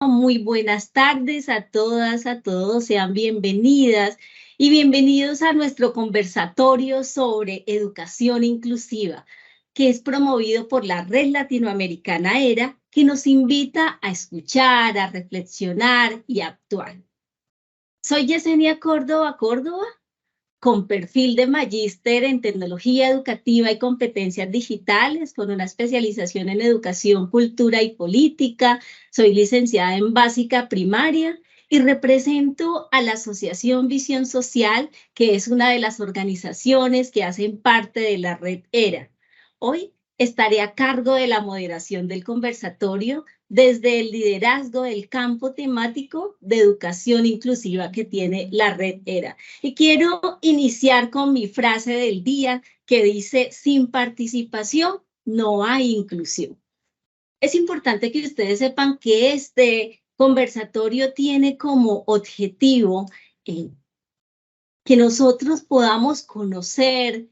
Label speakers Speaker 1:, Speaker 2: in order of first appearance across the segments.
Speaker 1: Muy buenas tardes a todas, a todos, sean bienvenidas y bienvenidos a nuestro conversatorio sobre educación inclusiva, que es promovido por la Red Latinoamericana ERA, que nos invita a escuchar, a reflexionar y a actuar. Soy Yesenia Córdoba, con perfil de magíster en tecnología educativa y competencias digitales, con una especialización en educación, cultura y política. Soy licenciada en básica primaria y represento a la Asociación Visión Social, que es una de las organizaciones que hacen parte de la red ERA. Hoy estaré a cargo de la moderación del conversatorio desde el liderazgo del campo temático de educación inclusiva que tiene la red ERA. Y quiero iniciar con mi frase del día que dice: sin participación no hay inclusión. Es importante que ustedes sepan que este conversatorio tiene como objetivo que nosotros podamos conocer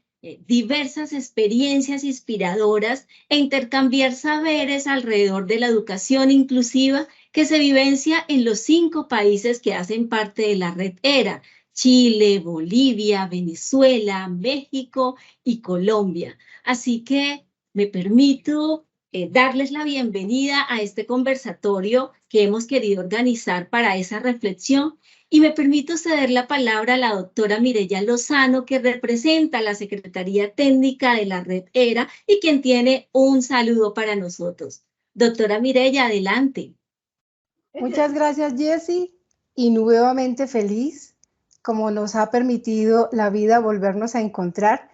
Speaker 1: diversas experiencias inspiradoras e intercambiar saberes alrededor de la educación inclusiva que se vivencia en los 5 países que hacen parte de la red ERA: Chile, Bolivia, Venezuela, México y Colombia. Así que me permito darles la bienvenida a este conversatorio que hemos querido organizar para esa reflexión. Y me permito ceder la palabra a la doctora Mireya Lozano, que representa la Secretaría Técnica de la Red ERA y quien tiene un saludo para nosotros. Doctora Mireya, adelante.
Speaker 2: Muchas gracias, Jessy, y nuevamente feliz, como nos ha permitido la vida volvernos a encontrar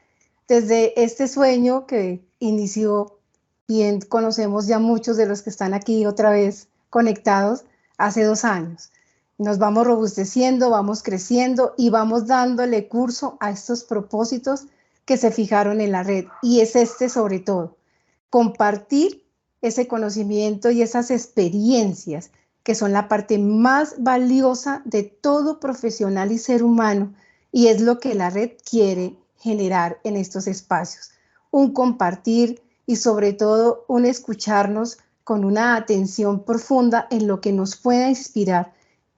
Speaker 2: desde este sueño que inició, bien conocemos ya muchos de los que están aquí otra vez conectados, hace 2 años. Nos vamos robusteciendo, vamos creciendo y vamos dándole curso a estos propósitos que se fijaron en la red. Y es sobre todo, compartir ese conocimiento y esas experiencias que son la parte más valiosa de todo profesional y ser humano, y es lo que la red quiere generar en estos espacios. Un compartir y sobre todo un escucharnos con una atención profunda en lo que nos pueda inspirar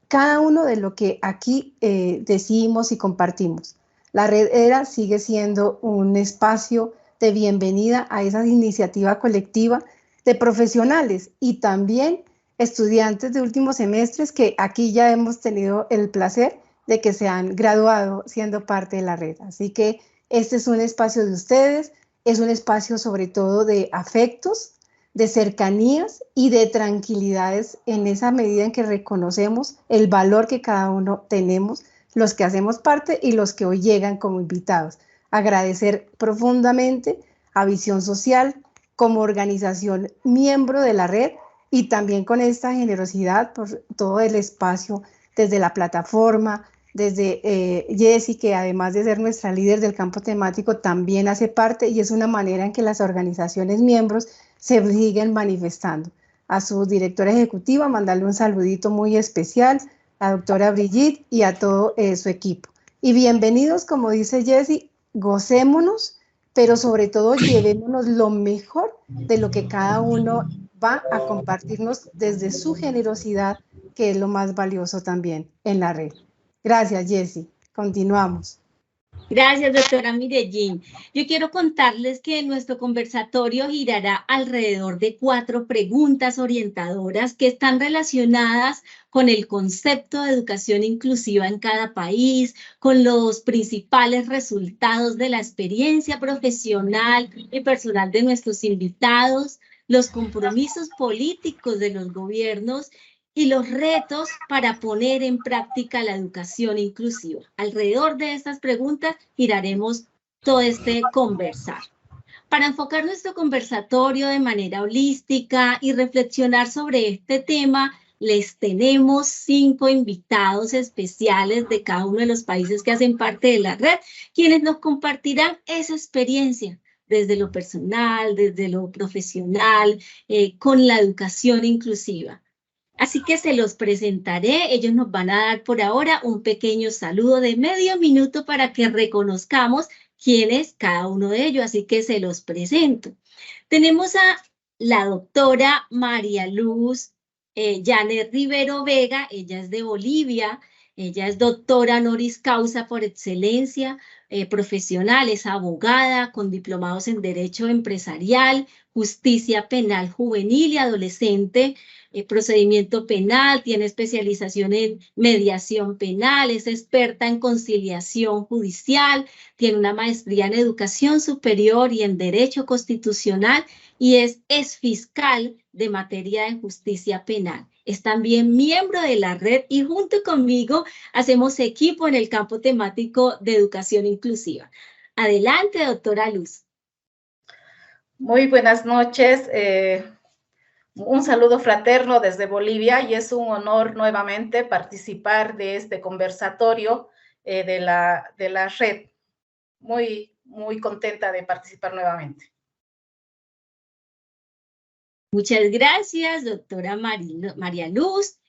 Speaker 2: cada uno de lo que aquí decimos y compartimos. La red ERA sigue siendo un espacio de bienvenida a esa iniciativa colectiva de profesionales y también estudiantes de últimos semestres que aquí ya hemos tenido el placer de que se han graduado siendo parte de la red. Así que este es un espacio de ustedes, es un espacio sobre todo de afectos, de cercanías y de tranquilidades en esa medida en que reconocemos el valor que cada uno tenemos, los que hacemos parte y los que hoy llegan como invitados. Agradecer profundamente a Visión Social como organización miembro de la red y también con esta generosidad por todo el espacio desde la plataforma, desde Jessy, que además de ser nuestra líder del campo temático también hace parte, y es una manera en que las organizaciones miembros se siguen manifestando. A su directora ejecutiva, mandarle un saludito muy especial, a la doctora Brigitte y a todo su equipo. Y bienvenidos, como dice Jessy, gocémonos, pero sobre todo llevémonos lo mejor de lo que cada uno va a compartirnos desde su generosidad, que es lo más valioso también en la red. Gracias, Jessy. Continuamos.
Speaker 1: Gracias, doctora Mirellín. Yo quiero contarles que nuestro conversatorio girará alrededor de 4 preguntas orientadoras que están relacionadas con el concepto de educación inclusiva en cada país, con los principales resultados de la experiencia profesional y personal de nuestros invitados, los compromisos políticos de los gobiernos y los retos para poner en práctica la educación inclusiva. Alrededor de estas preguntas giraremos todo este conversar. Para enfocar nuestro conversatorio de manera holística y reflexionar sobre este tema, les tenemos 5 invitados especiales de cada uno de los países que hacen parte de la red, quienes nos compartirán esa experiencia desde lo personal, desde lo profesional, con la educación inclusiva. Así que se los presentaré. Ellos nos van a dar por ahora un pequeño saludo de medio minuto para que reconozcamos quién es cada uno de ellos. Así que se los presento. Tenemos a la doctora María Luz Janet Rivero Vega, ella es de Bolivia, ella es doctora honoris causa por excelencia, profesional, es abogada con diplomados en Derecho Empresarial, Justicia Penal Juvenil y Adolescente, procedimiento penal, tiene especialización en mediación penal, es experta en conciliación judicial, tiene una maestría en educación superior y en derecho constitucional y es exfiscal de materia de justicia penal. Es también miembro de la red y junto conmigo hacemos equipo en el campo temático de educación inclusiva. Adelante, doctora Luz.
Speaker 3: Muy buenas noches. Un saludo fraterno desde Bolivia y es un honor nuevamente participar de este conversatorio de la red. Muy contenta de participar nuevamente.
Speaker 1: Muchas gracias, doctora María Luz.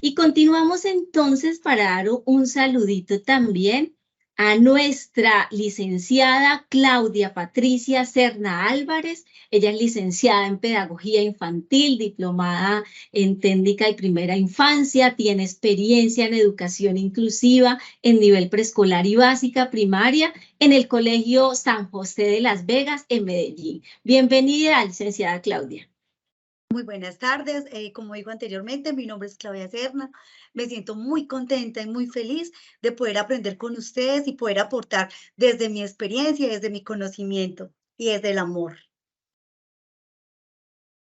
Speaker 1: Y continuamos entonces para dar un saludito también a nuestra licenciada Claudia Patricia Serna Álvarez. Ella es licenciada en Pedagogía Infantil, diplomada en Técnica y Primera Infancia, tiene experiencia en educación inclusiva en nivel preescolar y básica primaria en el Colegio San José de Las Vegas en Medellín. Bienvenida, licenciada Claudia.
Speaker 4: Muy buenas tardes, como dijo anteriormente, mi nombre es Claudia Serna, me siento muy contenta y muy feliz de poder aprender con ustedes y poder aportar desde mi experiencia, desde mi conocimiento y desde el amor.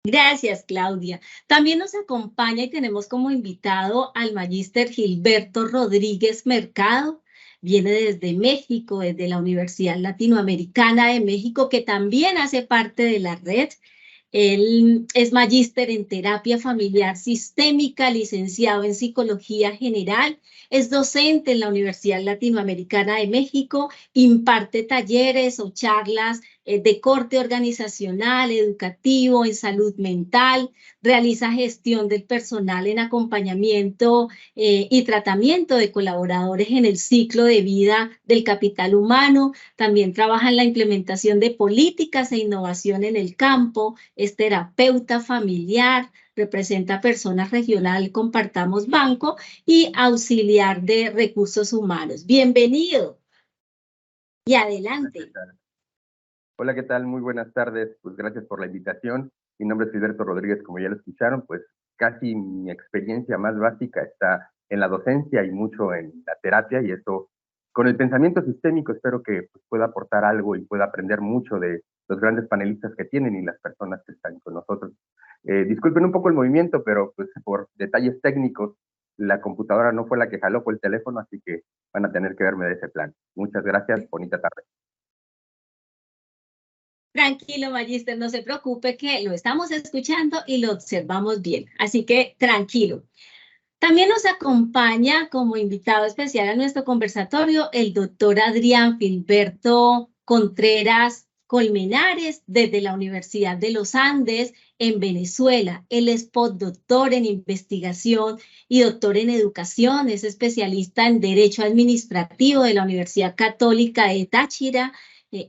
Speaker 1: Gracias, Claudia. También nos acompaña y tenemos como invitado al magíster Gilberto Rodríguez Mercado. Viene desde México, desde la Universidad Latinoamericana de México, que también hace parte de la red. Él es magíster en terapia familiar sistémica, licenciado en psicología general, es docente en la Universidad Latinoamericana de México, imparte talleres o charlas de corte organizacional, educativo, en salud mental, realiza gestión del personal en acompañamiento y tratamiento de colaboradores en el ciclo de vida del capital humano, también trabaja en la implementación de políticas e innovación en el campo, es terapeuta familiar, representa personas regional Compartamos Banco y auxiliar de recursos humanos. Bienvenido y adelante.
Speaker 5: Hola, ¿qué tal? Muy buenas tardes. Pues gracias por la invitación. Mi nombre es Gilberto Rodríguez, como ya lo escucharon, pues casi mi experiencia más básica está en la docencia y mucho en la terapia, y eso con el pensamiento sistémico espero que pues, pueda aportar algo y pueda aprender mucho de los grandes panelistas que tienen y las personas que están con nosotros. Disculpen un poco el movimiento, pero pues por detalles técnicos la computadora no fue la que jaló, fue el teléfono, así que van a tener que verme de ese plan. Muchas gracias, bonita tarde.
Speaker 1: Tranquilo, magíster, no se preocupe que lo estamos escuchando y lo observamos bien, así que tranquilo. También nos acompaña como invitado especial a nuestro conversatorio el doctor Adrián Filberto Contreras Colmenares desde la Universidad de los Andes en Venezuela. Él es postdoctor en investigación y doctor en educación, es especialista en Derecho Administrativo de la Universidad Católica de Táchira.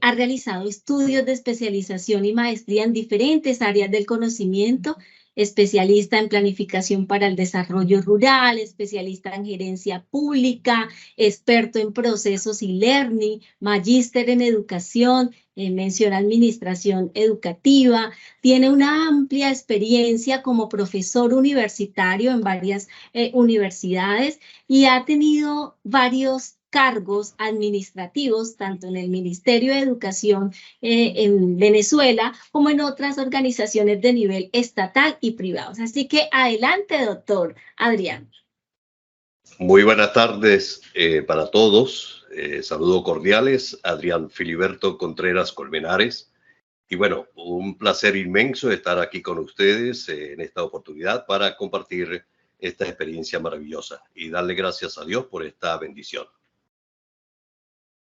Speaker 1: Ha realizado estudios de especialización y maestría en diferentes áreas del conocimiento, especialista en planificación para el desarrollo rural, especialista en gerencia pública, experto en procesos y learning, magíster en educación, menciona administración educativa, tiene una amplia experiencia como profesor universitario en varias universidades y ha tenido varios cargos administrativos, tanto en el Ministerio de Educación en Venezuela, como en otras organizaciones de nivel estatal y privados. Así que adelante, doctor Adrián.
Speaker 6: Muy buenas tardes para todos. Saludos cordiales, Adrián Filiberto Contreras Colmenares. Y bueno, un placer inmenso estar aquí con ustedes en esta oportunidad para compartir esta experiencia maravillosa y darle gracias a Dios por esta bendición.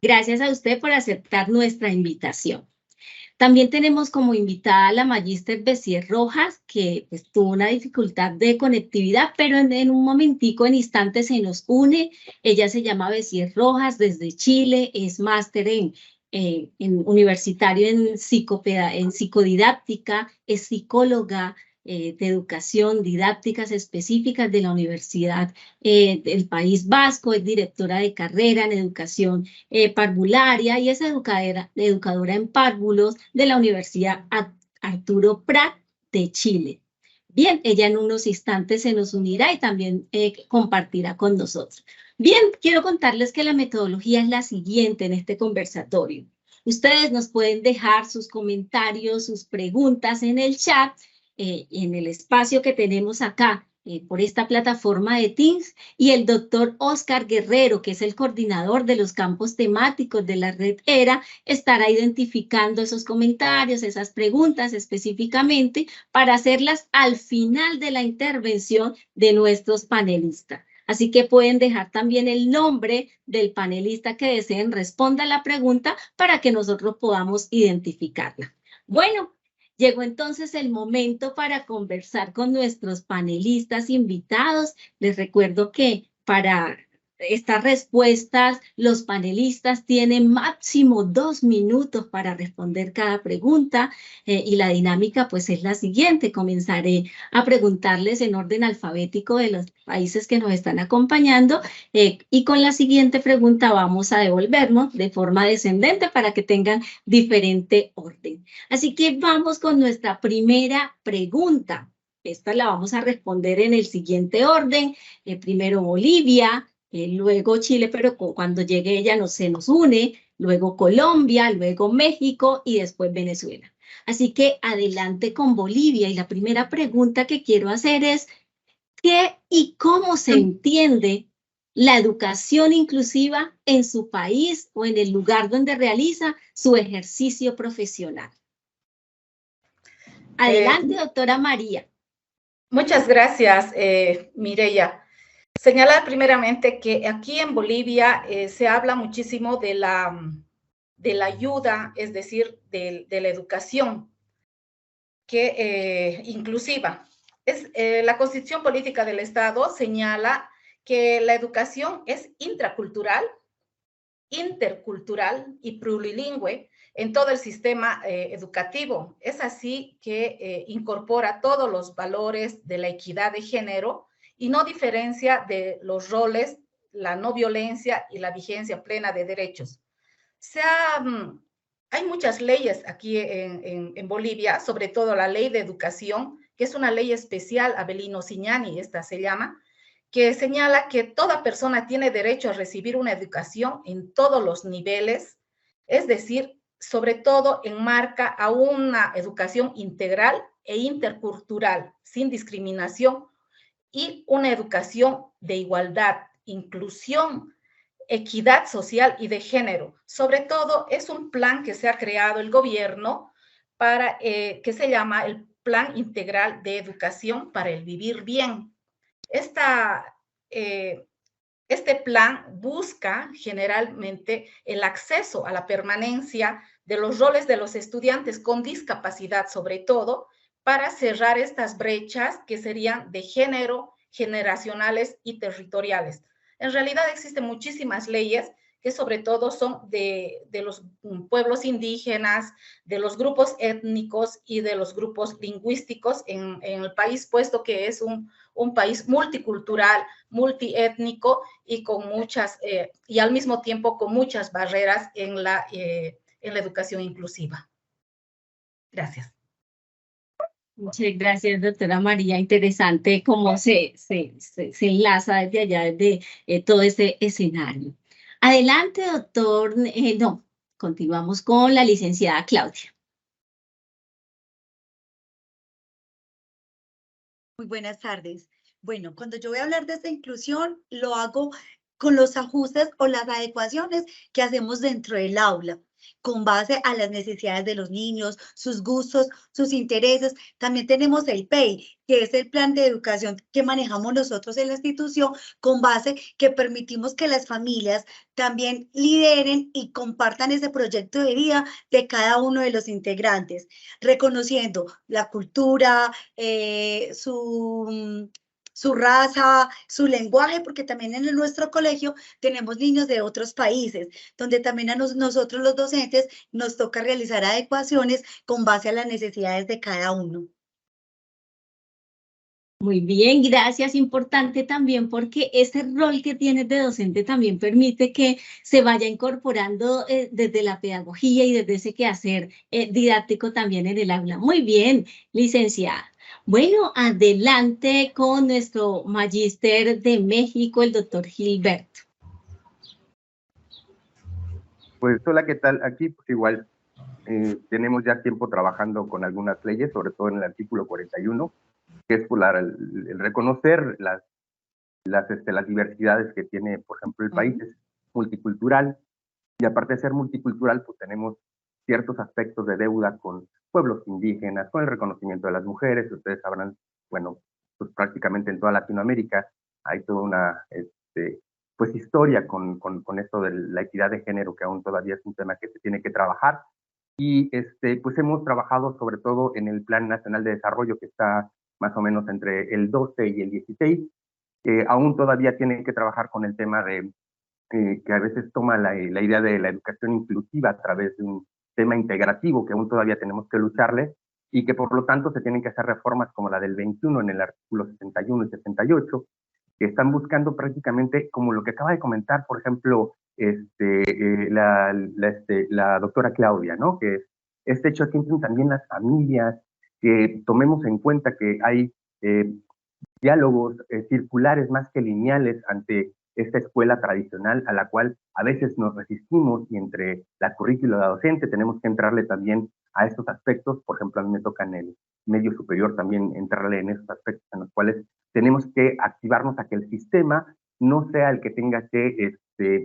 Speaker 1: Gracias a usted por aceptar nuestra invitación. También tenemos como invitada a la magíster Bessier Rojas, que pues, tuvo una dificultad de conectividad, pero en un momentico, en instantes, se nos une. Ella se llama Bessier Rojas desde Chile, es máster en universitario en psicodidáctica, es psicóloga, de educación, didácticas específicas de la Universidad del País Vasco, es directora de carrera en educación parvularia y es educadora en párvulos de la Universidad Arturo Prat de Chile. Bien, ella en unos instantes se nos unirá y también compartirá con nosotros. Bien, quiero contarles que la metodología es la siguiente en este conversatorio. Ustedes nos pueden dejar sus comentarios, sus preguntas en el chat, en el espacio que tenemos acá por esta plataforma de Teams, y el doctor Oscar Guerrero, que es el coordinador de los campos temáticos de la red ERA, estará identificando esos comentarios, esas preguntas específicamente para hacerlas al final de la intervención de nuestros panelistas. Así que pueden dejar también el nombre del panelista que deseen responda a la pregunta para que nosotros podamos identificarla. Bueno, llegó entonces el momento para conversar con nuestros panelistas invitados. Les recuerdo que para estas respuestas, los panelistas tienen máximo 2 minutos para responder cada pregunta y la dinámica pues es la siguiente. Comenzaré a preguntarles en orden alfabético de los países que nos están acompañando y con la siguiente pregunta vamos a devolvernos de forma descendente para que tengan diferente orden. Así que vamos con nuestra primera pregunta. Esta la vamos a responder en el siguiente orden. Primero Bolivia, luego Chile, pero cuando llegue ella se nos une, luego Colombia, luego México y después Venezuela. Así que adelante con Bolivia. Y la primera pregunta que quiero hacer es, ¿qué y cómo se entiende la educación inclusiva en su país o en el lugar donde realiza su ejercicio profesional? Adelante, doctora María.
Speaker 3: Muchas gracias, Mireya. Señalar primeramente que aquí en Bolivia se habla muchísimo de la ayuda, es decir, de la educación inclusiva. La Constitución Política del Estado señala que la educación es intracultural, intercultural y plurilingüe en todo el sistema educativo. Es así que incorpora todos los valores de la equidad de género y no diferencia de los roles, la no violencia y la vigencia plena de derechos. Hay muchas leyes aquí en Bolivia, sobre todo la ley de educación, que es una ley especial, Avelino Ciñani, esta se llama, que señala que toda persona tiene derecho a recibir una educación en todos los niveles, es decir, sobre todo enmarca a una educación integral e intercultural, sin discriminación, y una educación de igualdad, inclusión, equidad social y de género. Sobre todo, es un plan que se ha creado el gobierno para que se llama el Plan Integral de Educación para el Vivir Bien. Este plan busca generalmente el acceso a la permanencia de los roles de los estudiantes con discapacidad, sobre todo, para cerrar estas brechas que serían de género, generacionales y territoriales. En realidad existen muchísimas leyes que sobre todo son de los pueblos indígenas, de los grupos étnicos y de los grupos lingüísticos en el país, puesto que es un país multicultural, multiétnico y con muchas, y al mismo tiempo con muchas barreras en la educación inclusiva. Gracias.
Speaker 1: Muchas gracias, doctora María. Interesante cómo se enlaza desde allá, desde todo ese escenario. Adelante, doctor. No, continuamos con la licenciada Claudia.
Speaker 4: Muy buenas tardes. Bueno, cuando yo voy a hablar de esta inclusión, lo hago con los ajustes o las adecuaciones que hacemos dentro del aula, con base a las necesidades de los niños, sus gustos, sus intereses. También tenemos el PEI, que es el plan de educación que manejamos nosotros en la institución, con base que permitimos que las familias también lideren y compartan ese proyecto de vida de cada uno de los integrantes, reconociendo la cultura, su raza, su lenguaje, porque también en nuestro colegio tenemos niños de otros países, donde también a nosotros los docentes nos toca realizar adecuaciones con base a las necesidades de cada uno.
Speaker 1: Muy bien, gracias. Importante también porque ese rol que tienes de docente también permite que se vaya incorporando desde la pedagogía y desde ese quehacer didáctico también en el aula. Muy bien, licenciada. Bueno, adelante con nuestro magíster de México, el doctor Gilberto.
Speaker 5: Pues hola, ¿qué tal? Aquí pues igual tenemos ya tiempo trabajando con algunas leyes, sobre todo en el artículo 41, que es por el reconocer las diversidades que tiene, por ejemplo, el país. Es multicultural, y aparte de ser multicultural, pues tenemos ciertos aspectos de deuda con pueblos indígenas, con el reconocimiento de las mujeres. Ustedes sabrán, bueno, pues prácticamente en toda Latinoamérica hay toda una pues historia con esto de la equidad de género, que aún todavía es un tema que se tiene que trabajar. Y pues hemos trabajado sobre todo en el Plan Nacional de Desarrollo, que está más o menos entre el 12 y el 16. Aún todavía tienen que trabajar con el tema de que a veces toma la idea de la educación inclusiva a través de un tema integrativo, que aún todavía tenemos que lucharle, y que por lo tanto se tienen que hacer reformas como la del 21 en el artículo 61 y 68, que están buscando prácticamente, como lo que acaba de comentar, por ejemplo, la doctora Claudia, ¿no? Que este hecho aquí también las familias, que tomemos en cuenta que hay diálogos circulares más que lineales ante esta escuela tradicional a la cual a veces nos resistimos, y entre la currícula y la docente tenemos que entrarle también a estos aspectos. Por ejemplo, a mí me toca en el medio superior también entrarle en esos aspectos en los cuales tenemos que activarnos a que el sistema no sea el que tenga que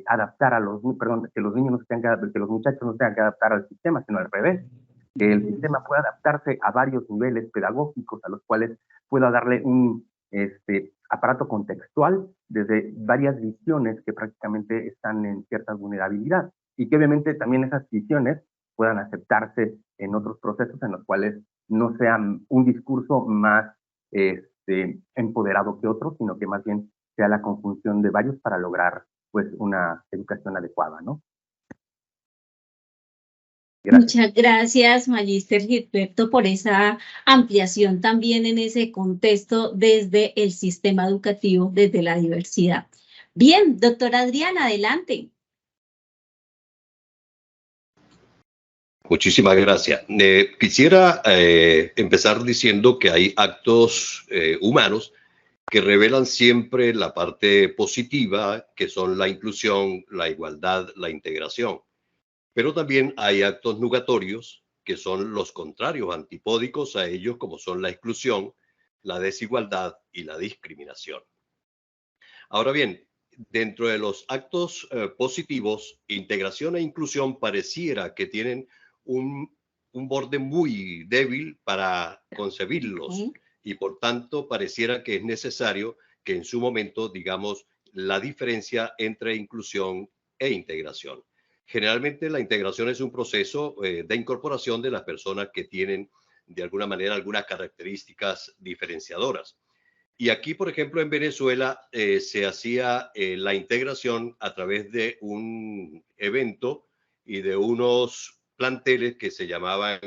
Speaker 5: adaptar a los, perdón, que los niños no tengan que los muchachos no tengan que adaptar al sistema, sino al revés, que el sistema pueda adaptarse a varios niveles pedagógicos a los cuales pueda darle un aparato contextual desde varias visiones que prácticamente están en cierta vulnerabilidad, y que obviamente también esas visiones puedan aceptarse en otros procesos en los cuales no sean un discurso más empoderado que otro, sino que más bien sea la conjunción de varios para lograr pues una educación adecuada, ¿no?
Speaker 1: Gracias. Muchas gracias, magíster Gilberto, por esa ampliación también en ese contexto desde el sistema educativo, desde la diversidad. Bien, doctora Adriana, adelante.
Speaker 6: Muchísimas gracias. Quisiera empezar diciendo que hay actos humanos que revelan siempre la parte positiva, que son la inclusión, la igualdad, la integración. Pero también hay actos nugatorios, que son los contrarios, antipódicos a ellos, como son la exclusión, la desigualdad y la discriminación. Ahora bien, dentro de los actos positivos, integración e inclusión pareciera que tienen un borde muy débil para concebirlos, y por tanto pareciera que es necesario que en su momento digamos la diferencia entre inclusión e integración. Generalmente la integración es un proceso de incorporación de las personas que tienen de alguna manera algunas características diferenciadoras. Y aquí, por ejemplo, en Venezuela se hacía la integración a través de un evento y de unos planteles que se llamaban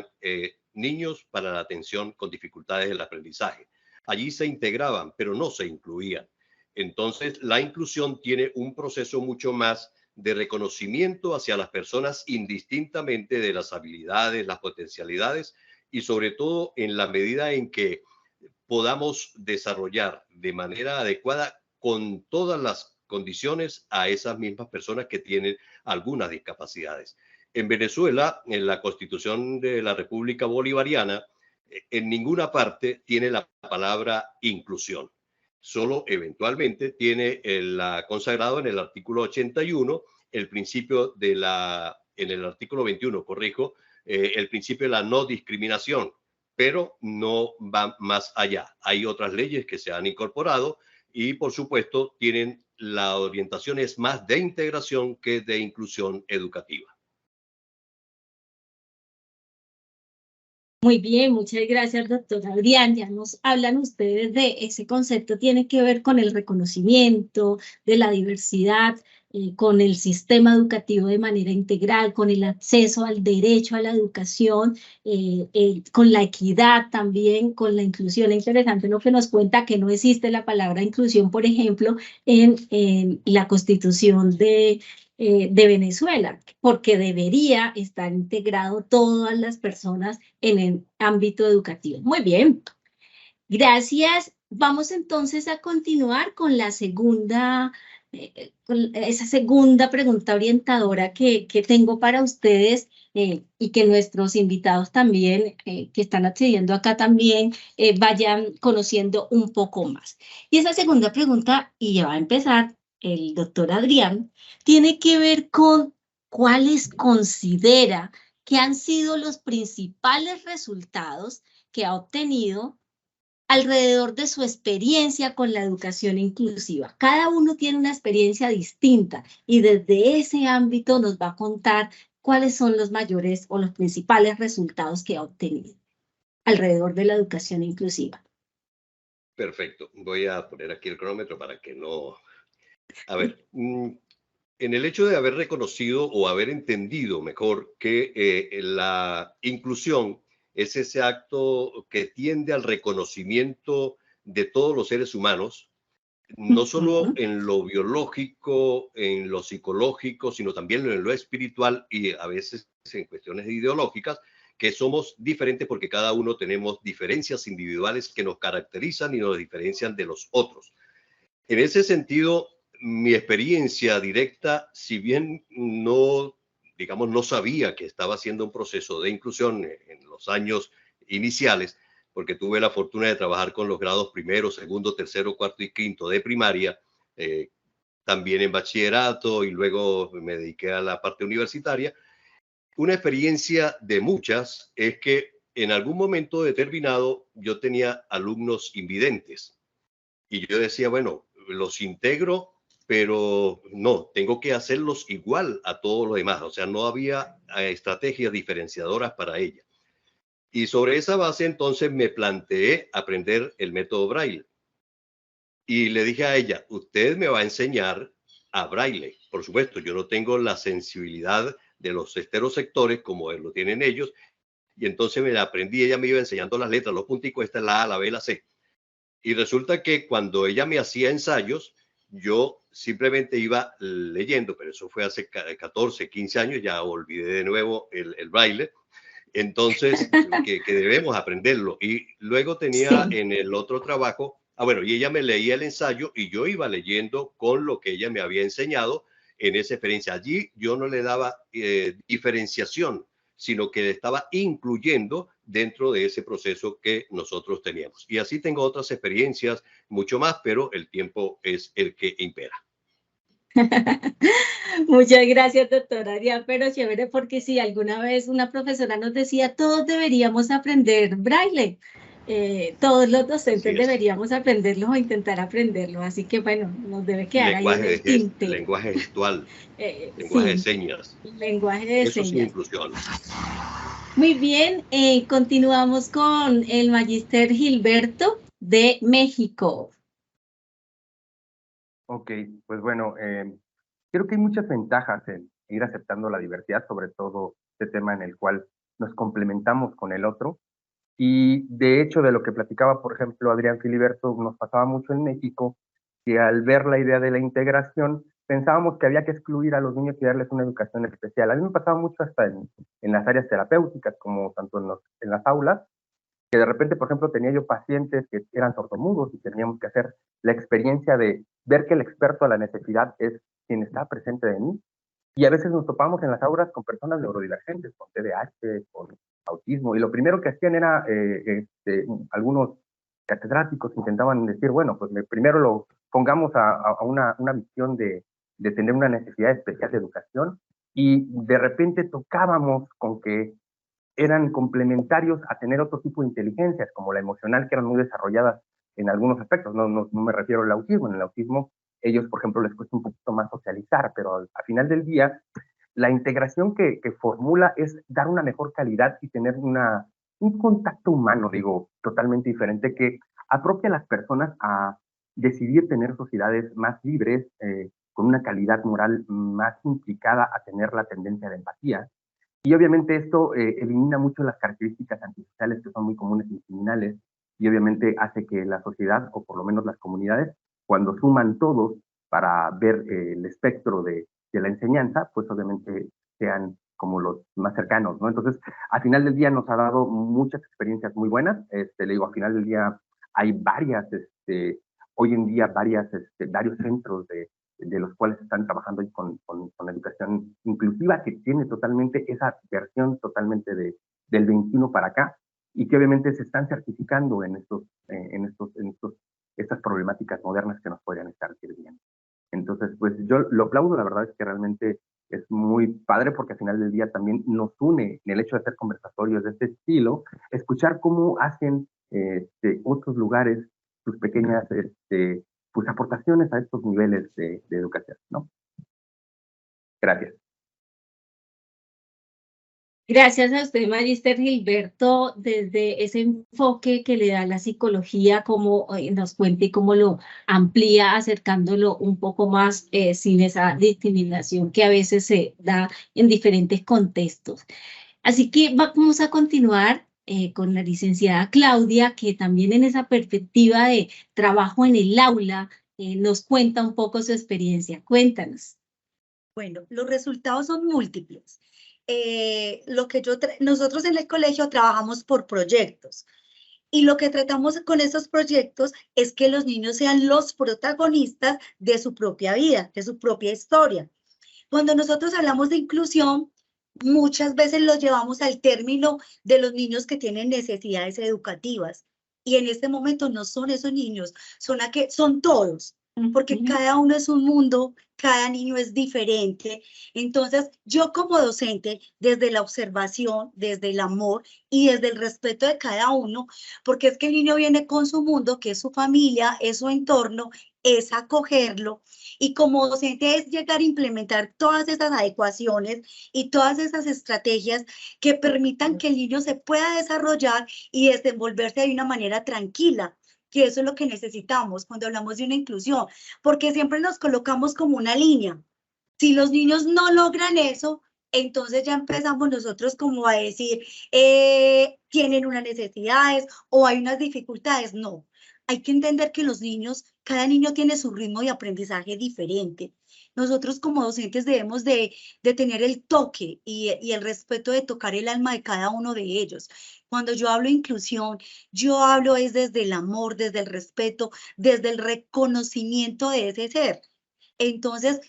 Speaker 6: Niños para la Atención con Dificultades del Aprendizaje. Allí se integraban, pero no se incluían. Entonces, la inclusión tiene un proceso mucho más de reconocimiento hacia las personas indistintamente de las habilidades, las potencialidades, y sobre todo en la medida en que podamos desarrollar de manera adecuada con todas las condiciones a esas mismas personas que tienen algunas discapacidades. En Venezuela, en la Constitución de la República Bolivariana, en ninguna parte tiene la palabra inclusión. Solo eventualmente tiene consagrado en el artículo 81 el principio de en el artículo 21, corrijo, el principio de la no discriminación, pero no va más allá. Hay otras leyes que se han incorporado y, por supuesto, tienen la orientación es más de integración que de inclusión educativa.
Speaker 1: Muy bien, muchas gracias, doctor Adrián. Ya nos hablan ustedes de ese concepto, tiene que ver con el reconocimiento de la diversidad, con el sistema educativo de manera integral, con el acceso al derecho a la educación, con la equidad también, con la inclusión. Interesante lo que nos cuenta que no existe la palabra inclusión, por ejemplo, en la Constitución de Venezuela, porque debería estar integrado todas las personas en el ámbito educativo. Muy bien, gracias. Vamos entonces a continuar con la segunda, con esa segunda pregunta orientadora que tengo para ustedes y que nuestros invitados también, que están accediendo acá también, vayan conociendo un poco más. Y esa segunda pregunta, y ya va a empezar el doctor Adrián, tiene que ver con cuáles considera que han sido los principales resultados que ha obtenido alrededor de su experiencia con la educación inclusiva. Cada uno tiene una experiencia distinta y desde ese ámbito nos va a contar cuáles son los mayores o los principales resultados que ha obtenido alrededor de la educación inclusiva.
Speaker 6: Perfecto. Voy a poner aquí el cronómetro para que no... A ver, en el hecho de haber reconocido o haber entendido mejor que la inclusión es ese acto que tiende al reconocimiento de todos los seres humanos, no solo en lo biológico, en lo psicológico, sino también en lo espiritual y a veces en cuestiones ideológicas, que somos diferentes porque cada uno tenemos diferencias individuales que nos caracterizan y nos diferencian de los otros. En ese sentido, mi experiencia directa, si bien no, digamos, no sabía que estaba haciendo un proceso de inclusión en los años iniciales, porque tuve la fortuna de trabajar con los grados primero, segundo, tercero, cuarto y quinto de primaria, también en bachillerato y luego me dediqué a la parte universitaria. Una experiencia de muchas es que en algún momento determinado yo tenía alumnos invidentes y yo decía, bueno, los integro, pero no, tengo que hacerlos igual a todos los demás. O sea, no había estrategias diferenciadoras para ella. Y sobre esa base, entonces me planteé aprender el método Braille. Y le dije a ella, usted me va a enseñar a Braille. Por supuesto, yo no tengo la sensibilidad de los estereosectores como lo tienen ellos. Y entonces me la aprendí, ella me iba enseñando las letras, los punticos, esta es la A, la B, la C. Y resulta que cuando ella me hacía ensayos, yo simplemente iba leyendo, pero eso fue hace 14, 15 años, ya olvidé de nuevo el braille. Entonces, que debemos aprenderlo. Y luego tenía en el otro trabajo, bueno, y ella me leía el ensayo y yo iba leyendo con lo que ella me había enseñado en esa experiencia. Allí yo no le daba diferenciación, sino que le estaba incluyendo dentro de ese proceso que nosotros teníamos. Y así tengo otras experiencias, mucho más, pero el tiempo es el que impera.
Speaker 1: Muchas gracias, doctora Adrián, pero chévere porque si alguna vez una profesora nos decía, todos deberíamos aprender braille, todos los docentes deberíamos aprenderlo o intentar aprenderlo, así que bueno, nos debe quedar ahí en el tintero.
Speaker 6: Lenguaje gestual, lenguaje de señas.
Speaker 1: Lenguaje de
Speaker 6: Eso
Speaker 1: señas.
Speaker 6: Sí, inclusión.
Speaker 1: Muy bien, continuamos con el magíster Gilberto de México.
Speaker 5: Ok, pues bueno, creo que hay muchas ventajas en ir aceptando la diversidad, sobre todo este tema en el cual nos complementamos con el otro. Y de hecho, de lo que platicaba, por ejemplo, Adrián Filiberto, nos pasaba mucho en México, que al ver la idea de la integración, pensábamos que había que excluir a los niños y darles una educación especial. A mí me pasaba mucho hasta en las áreas terapéuticas, como tanto en las aulas, que de repente, por ejemplo, tenía yo pacientes que eran sordomudos y teníamos que hacer la experiencia de ver que el experto a la necesidad es quien está presente de mí. Y a veces nos topamos en las aulas con personas neurodivergentes, con TDAH, con autismo, y lo primero que hacían era, algunos catedráticos intentaban decir, bueno, pues primero lo pongamos a una visión de tener una necesidad especial de educación, y de repente tocábamos con que eran complementarios a tener otro tipo de inteligencias, como la emocional, que eran muy desarrolladas en algunos aspectos. No me refiero al autismo. En el autismo, ellos, por ejemplo, les cuesta un poquito más socializar, pero al final del día, la integración que formula es dar una mejor calidad y tener una un contacto humano, digo, totalmente diferente, que apropia a las personas a decidir tener sociedades más libres, con una calidad moral más implicada a tener la tendencia de empatía. Y obviamente esto elimina mucho las características antisociales que son muy comunes en criminales, y obviamente hace que la sociedad, o por lo menos las comunidades, cuando suman todos para ver el espectro de la enseñanza, pues obviamente sean como los más cercanos, ¿no? Entonces, al final del día nos ha dado muchas experiencias muy buenas. Le digo, al final del día hay varias, hoy en día varios centros de los cuales están trabajando con educación inclusiva, que tiene totalmente esa versión totalmente del 21 para acá, y que obviamente se están certificando en estas problemáticas modernas que nos podrían estar sirviendo. Entonces, pues yo lo aplaudo, la verdad es que realmente es muy padre, porque al final del día también nos une en el hecho de hacer conversatorios de este estilo, escuchar cómo hacen otros lugares sus pequeñas pues, aportaciones a estos niveles de educación, ¿no? Gracias.
Speaker 1: Gracias a usted, Magister Gilberto, desde ese enfoque que le da la psicología, cómo nos cuenta y cómo lo amplía, acercándolo un poco más sin esa discriminación que a veces se da en diferentes contextos. Así que vamos a continuar con la licenciada Claudia, que también en esa perspectiva de trabajo en el aula nos cuenta un poco su experiencia. Cuéntanos.
Speaker 4: Bueno, los resultados son múltiples. Nosotros en el colegio trabajamos por proyectos, y lo que tratamos con esos proyectos es que los niños sean los protagonistas de su propia vida, de su propia historia. Cuando nosotros hablamos de inclusión, muchas veces los llevamos al término de los niños que tienen necesidades educativas, y en este momento no son esos niños, son todos, porque cada uno es un mundo, cada niño es diferente. Entonces, yo como docente, desde la observación, desde el amor y desde el respeto de cada uno, porque es que el niño viene con su mundo, que es su familia, es su entorno, es acogerlo, y como docente es llegar a implementar todas esas adecuaciones y todas esas estrategias que permitan que el niño se pueda desarrollar y desenvolverse de una manera tranquila, que eso es lo que necesitamos cuando hablamos de una inclusión, porque siempre nos colocamos como una línea. Si los niños no logran eso, entonces ya empezamos nosotros como a decir, tienen unas necesidades o hay unas dificultades. No, hay que entender que los niños, cada niño tiene su ritmo de aprendizaje diferente. Nosotros como docentes debemos de tener el toque y el respeto de tocar el alma de cada uno de ellos. Cuando yo hablo de inclusión, yo hablo es desde el amor, desde el respeto, desde el reconocimiento de ese ser. Entonces,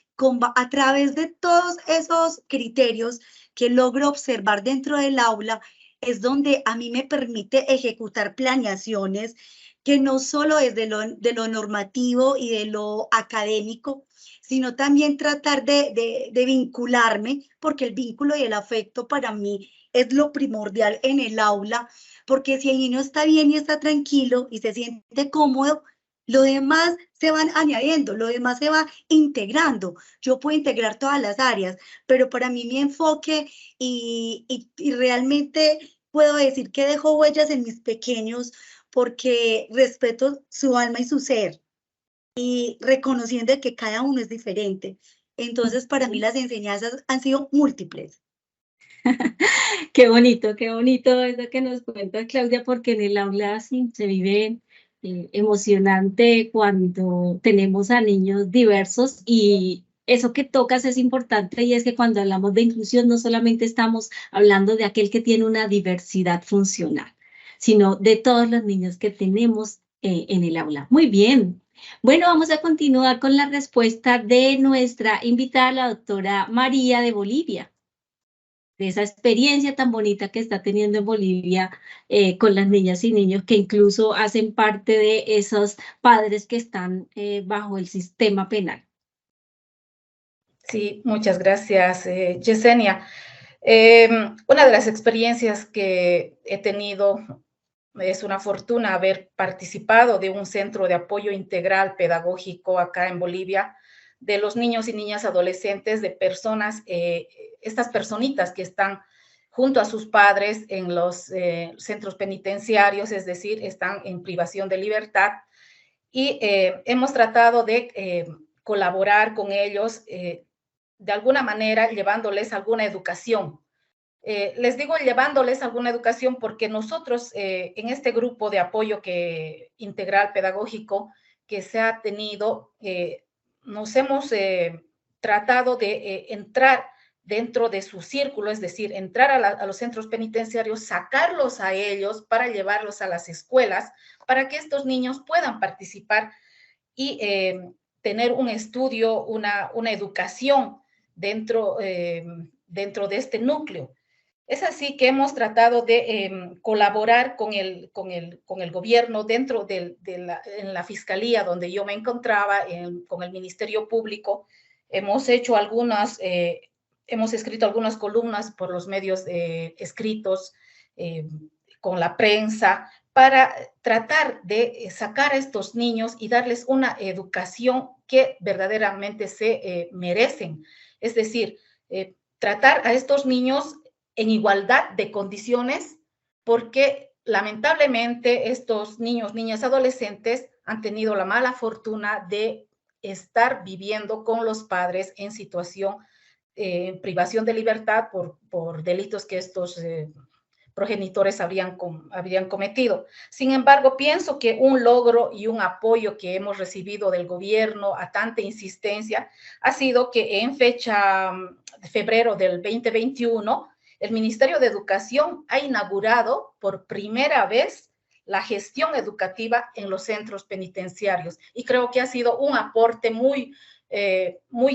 Speaker 4: a través de todos esos criterios que logro observar dentro del aula, es donde a mí me permite ejecutar planeaciones que no solo es de lo normativo y de lo académico, sino también tratar de vincularme, porque el vínculo y el afecto para mí es lo primordial en el aula, porque si el niño está bien y está tranquilo y se siente cómodo, lo demás se van añadiendo, lo demás se va integrando. Yo puedo integrar todas las áreas, pero para mí mi enfoque y realmente puedo decir que dejo huellas en mis pequeños porque respeto su alma y su ser y reconociendo que cada uno es diferente. Entonces, para mí las enseñanzas han sido múltiples.
Speaker 1: Qué bonito eso que nos cuenta Claudia, porque en el aula sí se vive emocionante cuando tenemos a niños diversos, y eso que tocas es importante, y es que cuando hablamos de inclusión no solamente estamos hablando de aquel que tiene una diversidad funcional, sino de todos los niños que tenemos en el aula. Muy bien. Bueno, vamos a continuar con la respuesta de nuestra invitada, la doctora María de Bolivia, de esa experiencia tan bonita que está teniendo en Bolivia con las niñas y niños que incluso hacen parte de esos padres que están bajo el sistema penal.
Speaker 3: Sí, muchas gracias, Yesenia. Una de las experiencias que he tenido, es una fortuna haber participado de un centro de apoyo integral pedagógico acá en Bolivia, de los niños y niñas adolescentes, de personas, estas personitas que están junto a sus padres en los centros penitenciarios, es decir, están en privación de libertad. Y hemos tratado de colaborar con ellos de alguna manera, llevándoles alguna educación. Les digo llevándoles alguna educación porque nosotros en este grupo de apoyo integral pedagógico que se ha tenido, nos hemos tratado de entrar dentro de su círculo, es decir, entrar a los centros penitenciarios, sacarlos a ellos para llevarlos a las escuelas, para que estos niños puedan participar y tener un estudio, una educación dentro de este núcleo. Es así que hemos tratado de colaborar con el gobierno dentro en la fiscalía donde yo me encontraba, con el Ministerio Público. Hemos escrito algunas columnas por los medios escritos, con la prensa, para tratar de sacar a estos niños y darles una educación que verdaderamente se merecen. Es decir, tratar a estos niños en igualdad de condiciones, porque lamentablemente estos niños, niñas, adolescentes han tenido la mala fortuna de estar viviendo con los padres en situación privación de libertad por delitos que estos progenitores habrían cometido. Sin embargo, pienso que un logro y un apoyo que hemos recibido del gobierno a tanta insistencia ha sido que en fecha de febrero del 2021, el Ministerio de Educación ha inaugurado por primera vez la gestión educativa en los centros penitenciarios, y creo que ha sido un aporte muy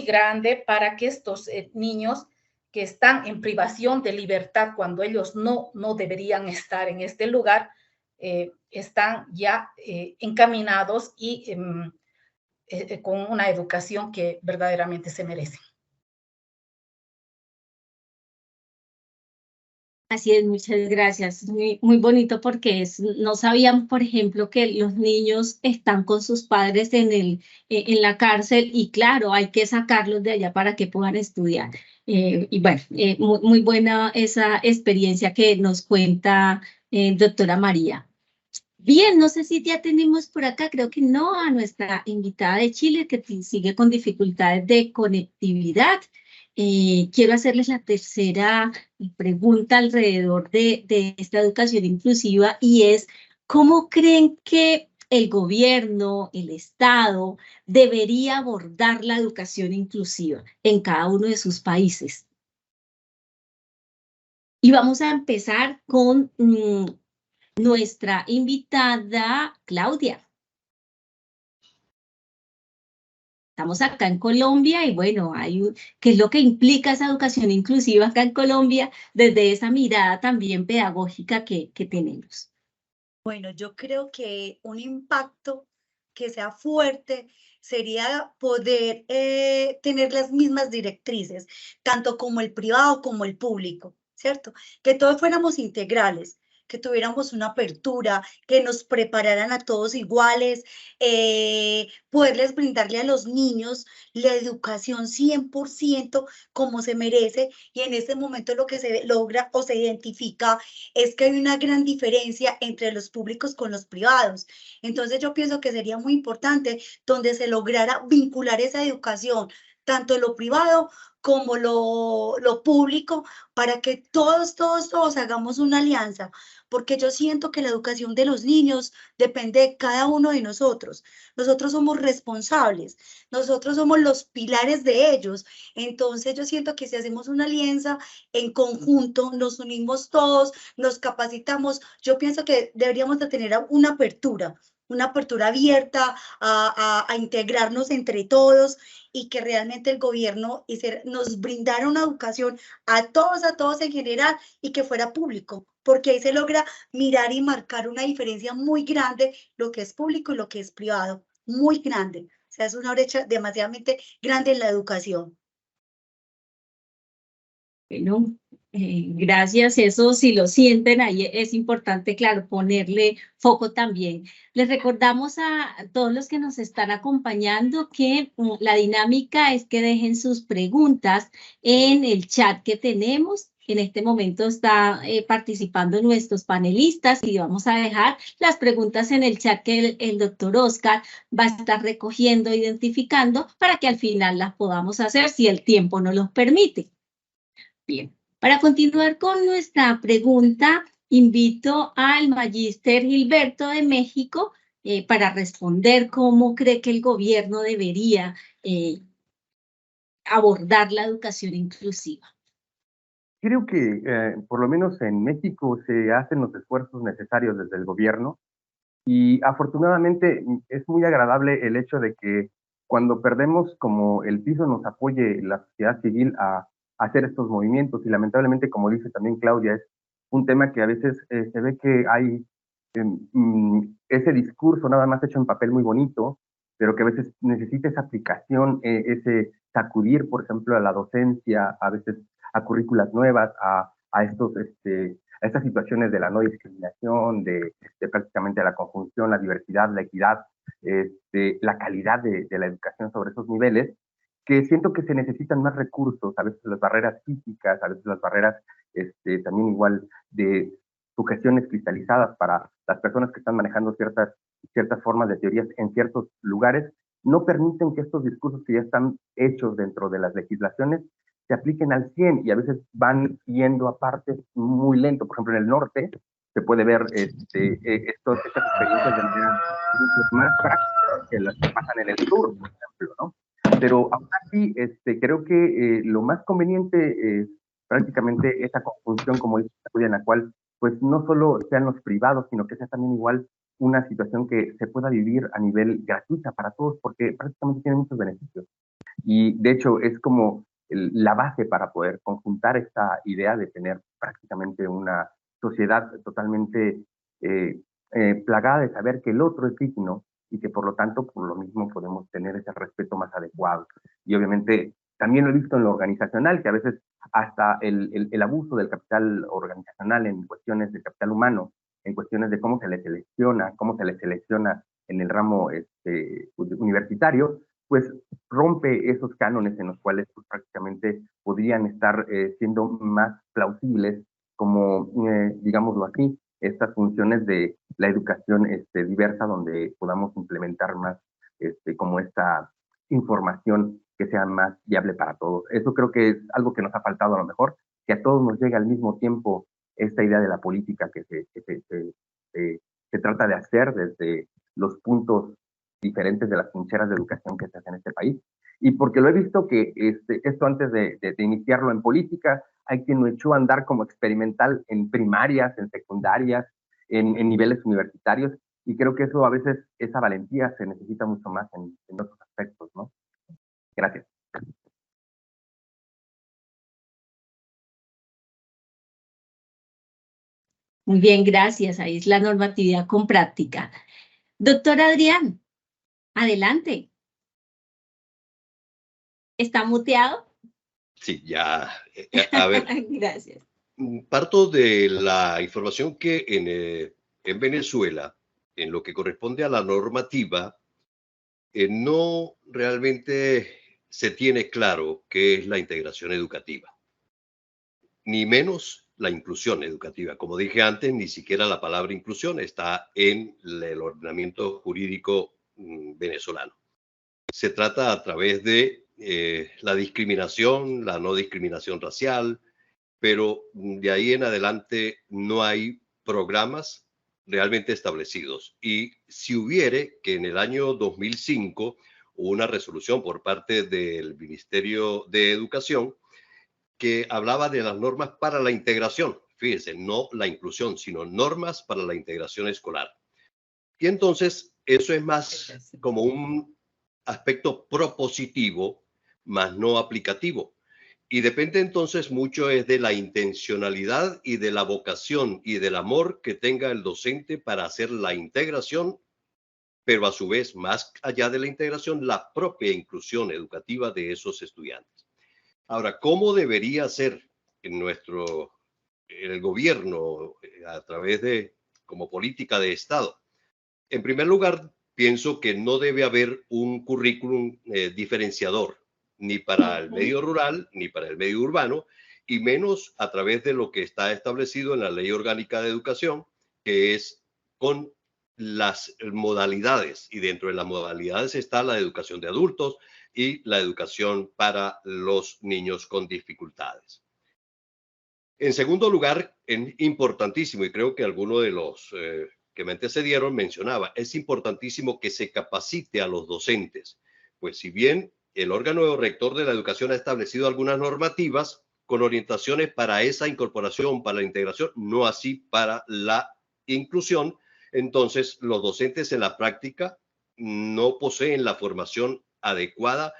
Speaker 3: grande para que estos niños que están en privación de libertad cuando ellos no deberían estar en este lugar, están ya encaminados y con una educación que verdaderamente se merecen.
Speaker 1: Así es, muchas gracias. Muy bonito porque no sabían, por ejemplo, que los niños están con sus padres en la cárcel y claro, hay que sacarlos de allá para que puedan estudiar. Y bueno, muy buena esa experiencia que nos cuenta doctora María. Bien, no sé si ya tenemos por acá, creo que no, a nuestra invitada de Chile que sigue con dificultades de conectividad. Quiero hacerles la tercera pregunta alrededor de esta educación inclusiva y es, ¿cómo creen que el gobierno, el Estado, debería abordar la educación inclusiva en cada uno de sus países? Y vamos a empezar con nuestra invitada, Claudia. Estamos acá en Colombia y bueno, ¿qué es lo que implica esa educación inclusiva acá en Colombia desde esa mirada también pedagógica que tenemos?
Speaker 4: Bueno, yo creo que un impacto que sea fuerte sería poder tener las mismas directrices, tanto como el privado como el público, ¿cierto? Que todos fuéramos integrales, que tuviéramos una apertura, que nos prepararan a todos iguales, poderles brindarle a los niños la educación 100% como se merece, y en este momento lo que se logra o se identifica es que hay una gran diferencia entre los públicos con los privados. Entonces yo pienso que sería muy importante donde se lograra vincular esa educación, tanto lo privado como lo público, para que todos hagamos una alianza, porque yo siento que la educación de los niños depende de cada uno de nosotros. Nosotros somos responsables, nosotros somos los pilares de ellos. Entonces yo siento que si hacemos una alianza en conjunto, nos unimos todos, nos capacitamos, yo pienso que deberíamos de tener una apertura abierta a integrarnos entre todos, y que realmente el gobierno nos brindara una educación a todos en general y que fuera público, porque ahí se logra mirar y marcar una diferencia muy grande, lo que es público y lo que es privado, muy grande. O sea, es una brecha demasiadamente grande en la educación.
Speaker 1: Bueno, gracias. Eso, si lo sienten ahí, es importante, claro, ponerle foco también. Les recordamos a todos los que nos están acompañando que la dinámica es que dejen sus preguntas en el chat que tenemos En este momento está participando nuestros panelistas y vamos a dejar las preguntas en el chat que el doctor Oscar va a estar recogiendo, identificando, para que al final las podamos hacer si el tiempo nos lo permite. Bien, para continuar con nuestra pregunta, invito al magíster Gilberto de México para responder cómo cree que el gobierno debería abordar la educación inclusiva.
Speaker 5: Creo que por lo menos en México se hacen los esfuerzos necesarios desde el gobierno y afortunadamente es muy agradable el hecho de que cuando perdemos como el piso nos apoye la sociedad civil a hacer estos movimientos y lamentablemente, como dice también Claudia, es un tema que a veces se ve que hay ese discurso nada más hecho en papel muy bonito, pero que a veces necesita esa aplicación, ese sacudir, por ejemplo, a la docencia, a veces a currículas nuevas, a estas situaciones de la no discriminación, de prácticamente la conjunción, la diversidad, la equidad, la calidad de la educación sobre esos niveles, que siento que se necesitan más recursos, a veces las barreras físicas, a veces las barreras también igual de sugestiones cristalizadas para las personas que están manejando ciertas formas de teorías en ciertos lugares, no permiten que estos discursos que ya están hechos dentro de las legislaciones se apliquen al 100 y a veces van yendo a partes muy lento. Por ejemplo, en el norte se puede ver estas experiencias de manera más práctica que las que pasan en el sur, por ejemplo, ¿no? Pero aún así, creo que lo más conveniente es prácticamente esa conjunción, como dice, en la cual pues no solo sean los privados, sino que sea también igual una situación que se pueda vivir a nivel gratuita para todos, porque prácticamente tiene muchos beneficios. Y de hecho es como la base para poder conjuntar esta idea de tener prácticamente una sociedad totalmente plagada de saber que el otro es digno y que por lo tanto, por lo mismo, podemos tener ese respeto más adecuado. Y obviamente también lo he visto en lo organizacional, que a veces hasta el abuso del capital organizacional en cuestiones de capital humano, en cuestiones de cómo se le selecciona en el ramo universitario, pues rompe esos cánones en los cuales pues, prácticamente podrían estar siendo más plausibles como, digámoslo así, estas funciones de la educación diversa donde podamos implementar más como esta información que sea más viable para todos. Eso creo que es algo que nos ha faltado a lo mejor, que a todos nos llegue al mismo tiempo esta idea de la política que se trata de hacer desde los puntos diferentes de las trincheras de educación que se hacen en este país. Y porque lo he visto que esto antes de iniciarlo en política, hay quien lo echó a andar como experimental en primarias, en secundarias, en niveles universitarios, y creo que eso a veces, esa valentía se necesita mucho más en otros aspectos, ¿no? Gracias.
Speaker 1: Muy bien, gracias. Ahí es la normatividad con práctica. Doctor Adrián, adelante. ¿Está muteado?
Speaker 6: Sí, ya. A ver.
Speaker 1: Gracias.
Speaker 6: Parto de la información que en Venezuela, en lo que corresponde a la normativa, no realmente se tiene claro qué es la integración educativa, ni menos la inclusión educativa. Como dije antes, ni siquiera la palabra inclusión está en el ordenamiento jurídico venezolano. Se trata a través de la discriminación, la no discriminación racial, pero de ahí en adelante no hay programas realmente establecidos. Y si hubiere, que en el año 2005 hubo una resolución por parte del Ministerio de Educación que hablaba de las normas para la integración. Fíjense, no la inclusión, sino normas para la integración escolar. Y entonces eso es más como un aspecto propositivo, más no aplicativo. Y depende entonces mucho es de la intencionalidad y de la vocación y del amor que tenga el docente para hacer la integración, pero a su vez, más allá de la integración, la propia inclusión educativa de esos estudiantes. Ahora, ¿cómo debería ser en el gobierno a través de, como política de Estado? En primer lugar, pienso que no debe haber un currículum diferenciador, ni para el medio rural, ni para el medio urbano, y menos a través de lo que está establecido en la Ley Orgánica de Educación, que es con las modalidades, y dentro de las modalidades está la educación de adultos y la educación para los niños con dificultades. En segundo lugar, importantísimo, y creo que alguno de los que me antecedieron mencionaba, es importantísimo que se capacite a los docentes, pues si bien el órgano rector de la educación ha establecido algunas normativas con orientaciones para esa incorporación, para la integración, no así para la inclusión, entonces los docentes en la práctica no poseen la formación adecuada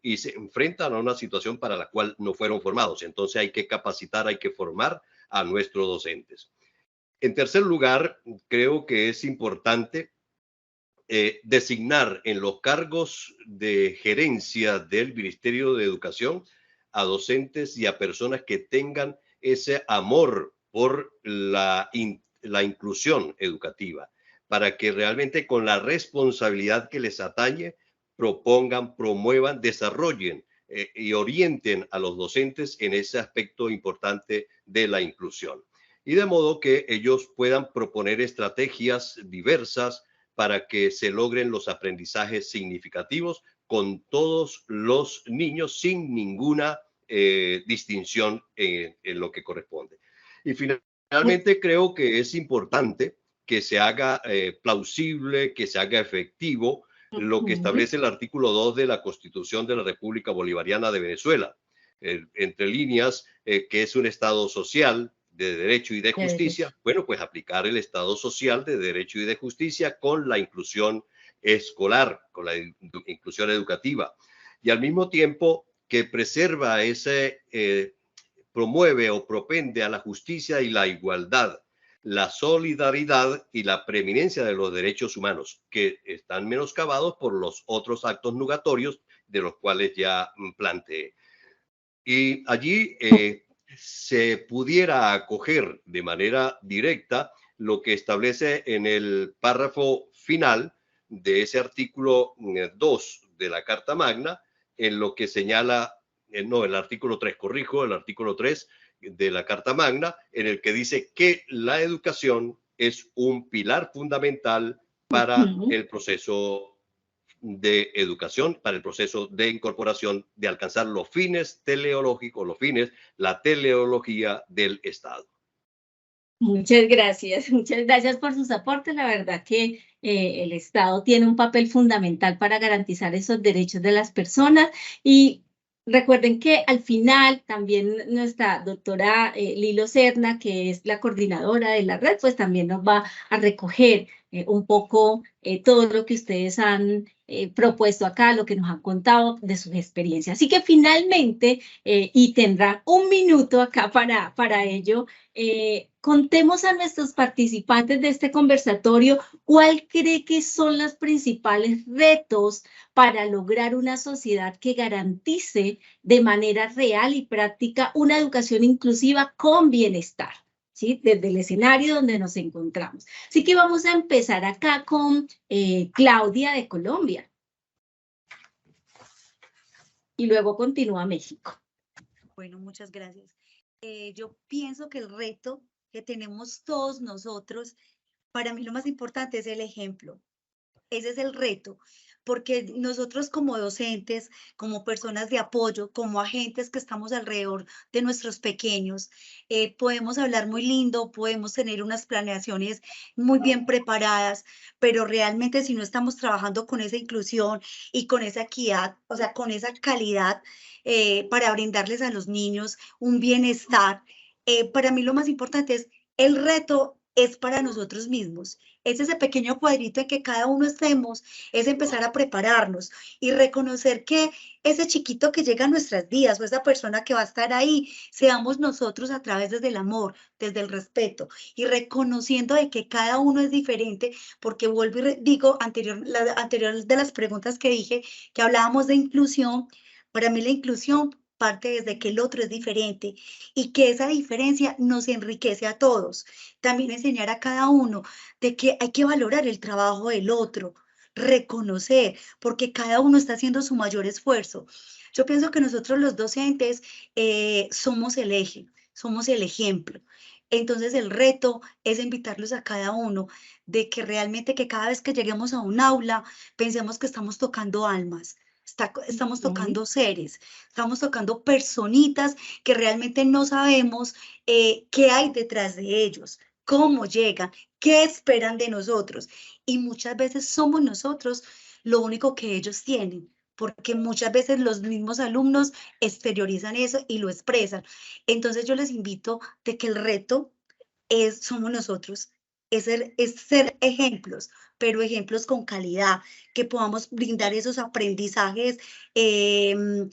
Speaker 6: y se enfrentan a una situación para la cual no fueron formados. Entonces hay que capacitar, hay que formar a nuestros docentes. En tercer lugar, creo que es importante designar en los cargos de gerencia del Ministerio de Educación a docentes y a personas que tengan ese amor por la inclusión educativa, para que realmente con la responsabilidad que les atañe propongan, promuevan, desarrollen y orienten a los docentes en ese aspecto importante de la inclusión. Y de modo que ellos puedan proponer estrategias diversas para que se logren los aprendizajes significativos con todos los niños sin ninguna distinción en lo que corresponde. Y finalmente creo que es importante que se haga plausible, que se haga efectivo lo que establece el artículo 2 de la Constitución de la República Bolivariana de Venezuela, entre líneas, que es un Estado social de derecho y de justicia. Bueno, pues aplicar el Estado social de derecho y de justicia con la inclusión escolar, con la inclusión educativa, y al mismo tiempo que preserva ese, promueve o propende a la justicia y la igualdad, la solidaridad y la preeminencia de los derechos humanos, que están menoscabados por los otros actos nugatorios de los cuales ya planteé. Y allí se pudiera acoger de manera directa lo que establece en el párrafo final de ese artículo 2 de la Carta Magna, en lo que señala, no, el artículo 3, corrijo, el artículo 3 de la Carta Magna, en el que dice que la educación es un pilar fundamental para el proceso de educación, para el proceso de incorporación, de alcanzar los fines teleológicos, la teleología del Estado.
Speaker 1: Muchas gracias por sus aportes. La verdad que el Estado tiene un papel fundamental para garantizar esos derechos de las personas, y recuerden que al final también nuestra doctora Lilo Serna, que es la coordinadora de la red, pues también nos va a recoger un poco todo lo que ustedes han propuesto acá, lo que nos han contado de sus experiencias. Así que finalmente, y tendrá un minuto acá para ello, contemos a nuestros participantes de este conversatorio cuál cree que son los principales retos para lograr una sociedad que garantice de manera real y práctica una educación inclusiva con bienestar, ¿sí? Desde el escenario donde nos encontramos. Así que vamos a empezar acá con Claudia de Colombia. Y luego continúa México.
Speaker 4: Bueno, muchas gracias. Yo pienso que el reto que tenemos todos nosotros, para mí lo más importante es el ejemplo. Ese es el reto, porque nosotros como docentes, como personas de apoyo, como agentes que estamos alrededor de nuestros pequeños, podemos hablar muy lindo, podemos tener unas planeaciones muy bien preparadas, pero realmente si no estamos trabajando con esa inclusión y con esa equidad, o sea, con esa calidad para brindarles a los niños un bienestar, para mí lo más importante es el reto es para nosotros mismos. Es ese pequeño cuadrito en que cada uno estemos, es empezar a prepararnos y reconocer que ese chiquito que llega a nuestras vidas o esa persona que va a estar ahí, seamos nosotros a través desde el amor, desde el respeto y reconociendo de que cada uno es diferente, porque vuelvo y digo, anterior de las preguntas que dije, que hablábamos de inclusión, para mí la inclusión parte desde que el otro es diferente y que esa diferencia nos enriquece a todos. También enseñar a cada uno de que hay que valorar el trabajo del otro, reconocer, porque cada uno está haciendo su mayor esfuerzo. Yo pienso que nosotros los docentes somos el eje, somos el ejemplo. Entonces el reto es invitarlos a cada uno de que realmente que cada vez que lleguemos a un aula pensemos que estamos tocando almas, estamos tocando seres, estamos tocando personitas que realmente no sabemos qué hay detrás de ellos, cómo llegan, qué esperan de nosotros. Y muchas veces somos nosotros lo único que ellos tienen, porque muchas veces los mismos alumnos exteriorizan eso y lo expresan. Entonces yo les invito de que el reto somos nosotros, es ser ejemplos, pero ejemplos con calidad, que podamos brindar esos aprendizajes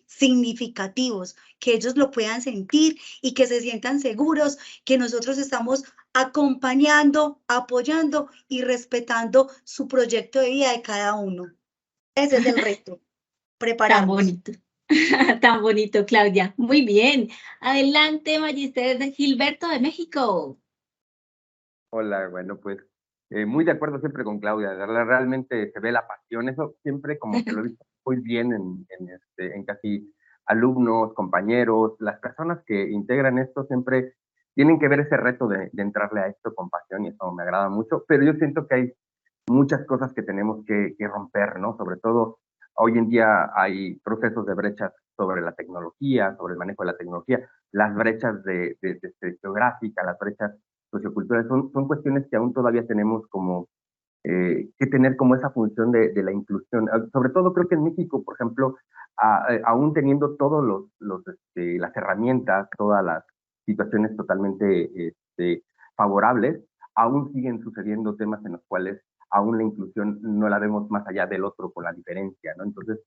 Speaker 4: significativos, que ellos lo puedan sentir y que se sientan seguros que nosotros estamos acompañando, apoyando y respetando su proyecto de vida de cada uno. Ese es el reto. Prepararnos.
Speaker 1: Tan bonito. Tan bonito, Claudia. Muy bien. Adelante, Magister Gilberto de México.
Speaker 5: Hola, bueno, pues muy de acuerdo siempre con Claudia. Realmente se ve la pasión. Eso siempre como que lo he visto muy bien en casi alumnos, compañeros, las personas que integran esto siempre tienen que ver ese reto de entrarle a esto con pasión y eso me agrada mucho. Pero yo siento que hay muchas cosas que tenemos que romper, ¿no? Sobre todo, hoy en día hay procesos de brechas sobre la tecnología, sobre el manejo de la tecnología, las brechas de geográfica, las brechas socioculturales, son cuestiones que aún todavía tenemos como que tener como esa función de la inclusión. Sobre todo creo que en México, por ejemplo, aún teniendo todos las herramientas, todas las situaciones totalmente favorables, aún siguen sucediendo temas en los cuales aún la inclusión no la vemos más allá del otro con la diferencia, ¿no? Entonces,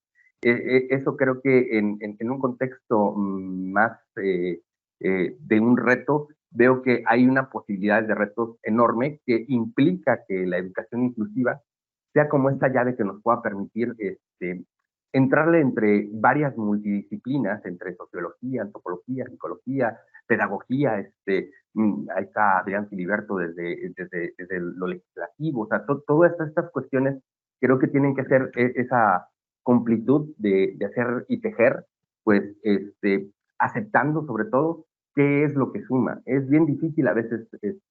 Speaker 5: eso creo que en un contexto más de un reto, veo que hay una posibilidad de retos enorme que implica que la educación inclusiva sea como esta llave que nos pueda permitir entrarle entre varias multidisciplinas, entre sociología, antropología, psicología, pedagogía, ahí está Adrián Filiberto desde lo legislativo, o sea, todas estas cuestiones creo que tienen que ser esa completud de hacer y tejer, pues, aceptando sobre todo qué es lo que suma. Es bien difícil a veces,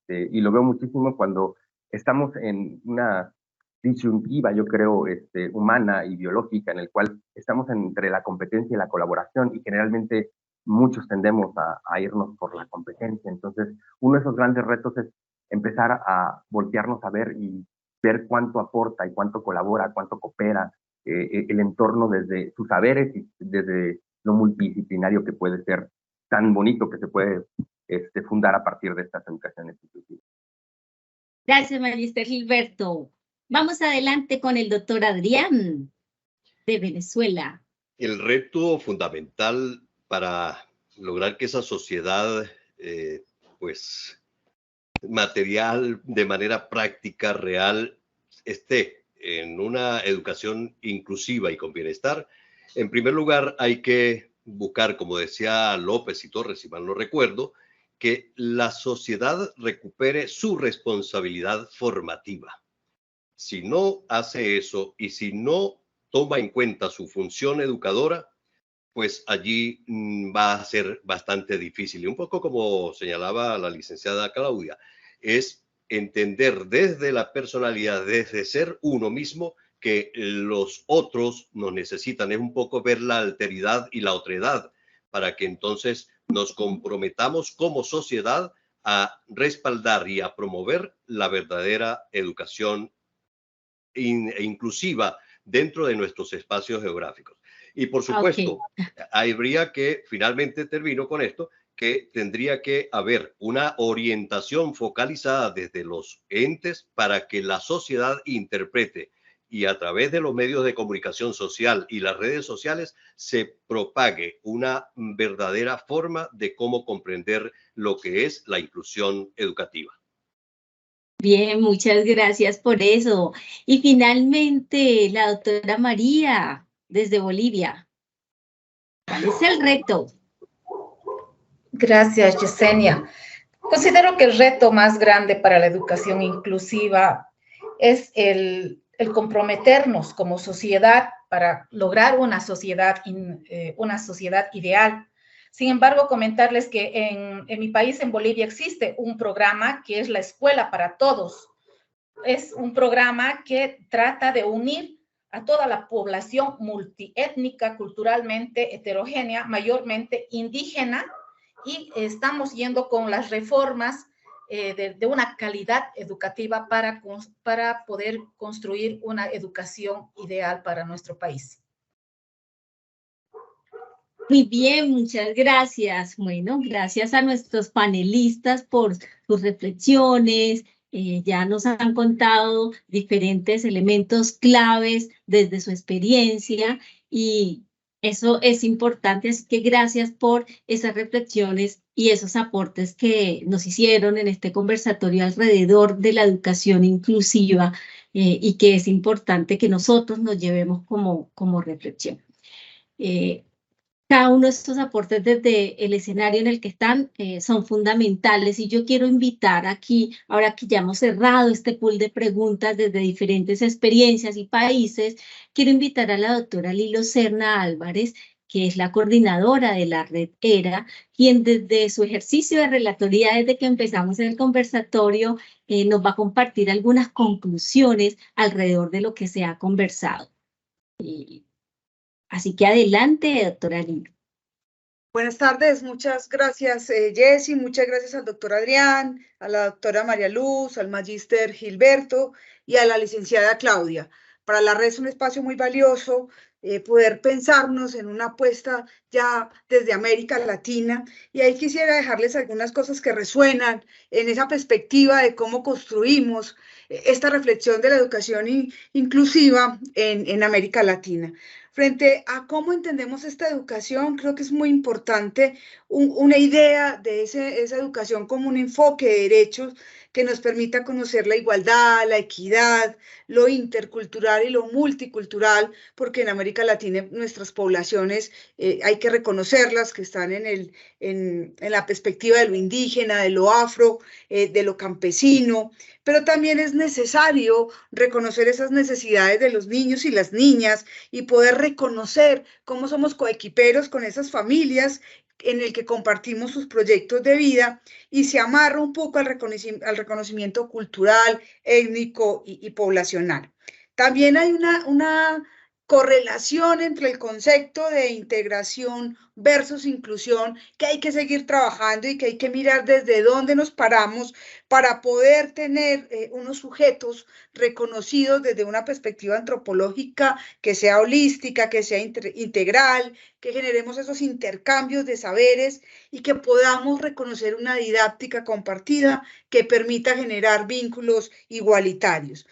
Speaker 5: y lo veo muchísimo cuando estamos en una disyuntiva, yo creo, humana y biológica, en el cual estamos entre la competencia y la colaboración, y generalmente muchos tendemos a irnos por la competencia. Entonces, uno de esos grandes retos es empezar a voltearnos a ver y ver cuánto aporta y cuánto colabora, cuánto coopera el entorno desde sus saberes y desde lo multidisciplinario que puede ser, tan bonito que se puede fundar a partir de estas educaciones inclusivas.
Speaker 1: Gracias, Magister Gilberto. Vamos adelante con el doctor Adrián, de Venezuela.
Speaker 6: El reto fundamental para lograr que esa sociedad, pues, material, de manera práctica, real, esté en una educación inclusiva y con bienestar, en primer lugar hay que buscar, como decía López y Torres, si mal no recuerdo, que la sociedad recupere su responsabilidad formativa. Si no hace eso y si no toma en cuenta su función educadora, pues allí va a ser bastante difícil. Y un poco como señalaba la licenciada Claudia, es entender desde la personalidad, desde ser uno mismo, que los otros nos necesitan. Es un poco ver la alteridad y la otredad para que entonces nos comprometamos como sociedad a respaldar y a promover la verdadera educación inclusiva dentro de nuestros espacios geográficos. Y por supuesto, habría que, finalmente termino con esto, que tendría que haber una orientación focalizada desde los entes para que la sociedad interprete y a través de los medios de comunicación social y las redes sociales se propague una verdadera forma de cómo comprender lo que es la inclusión educativa.
Speaker 1: Bien, muchas gracias por eso. Y finalmente, la doctora María, desde Bolivia. ¿Cuál es el reto?
Speaker 3: Gracias, Yesenia. Considero que el reto más grande para la educación inclusiva es el el comprometernos como sociedad para lograr una sociedad ideal. Sin embargo, comentarles que en mi país, en Bolivia, existe un programa que es la Escuela para Todos. Es un programa que trata de unir a toda la población multiétnica, culturalmente heterogénea, mayormente indígena, y estamos yendo con las reformas de una calidad educativa para poder construir una educación ideal para nuestro país.
Speaker 1: Muy bien, muchas gracias. Bueno, gracias a nuestros panelistas por sus reflexiones. Ya nos han contado diferentes elementos claves desde su experiencia y eso es importante, así que gracias por esas reflexiones y esos aportes que nos hicieron en este conversatorio alrededor de la educación inclusiva y que es importante que nosotros nos llevemos como reflexión. Cada uno de estos aportes desde el escenario en el que están son fundamentales y yo quiero invitar aquí, ahora que ya hemos cerrado este pool de preguntas desde diferentes experiencias y países, quiero invitar a la doctora Lilo Serna Álvarez, que es la coordinadora de la red ERA, quien desde su ejercicio de relatoría, desde que empezamos el conversatorio, nos va a compartir algunas conclusiones alrededor de lo que se ha conversado. Así que adelante, doctora Lilo.
Speaker 7: Buenas tardes, muchas gracias Jessy, muchas gracias al doctor Adrián, a la doctora María Luz, al magíster Gilberto y a la licenciada Claudia. Para la red es un espacio muy valioso poder pensarnos en una apuesta ya desde América Latina, y ahí quisiera dejarles algunas cosas que resuenan en esa perspectiva de cómo construimos esta reflexión de la educación inclusiva en América Latina. Frente a cómo entendemos esta educación, creo que es muy importante una idea de esa educación como un enfoque de derechos que nos permita conocer la igualdad, la equidad, lo intercultural y lo multicultural, porque en América Latina nuestras poblaciones hay que reconocerlas, que están en la perspectiva de lo indígena, de lo afro, de lo campesino, pero también es necesario reconocer esas necesidades de los niños y las niñas y poder reconocer cómo somos coequiperos con esas familias en el que compartimos sus proyectos de vida, y se amarra un poco al reconocimiento cultural, étnico y poblacional. También hay una correlación entre el concepto de integración versus inclusión que hay que seguir trabajando y que hay que mirar desde dónde nos paramos para poder tener unos sujetos reconocidos desde una perspectiva antropológica que sea holística, que sea integral, que generemos esos intercambios de saberes y que podamos reconocer una didáctica compartida que permita generar vínculos igualitarios.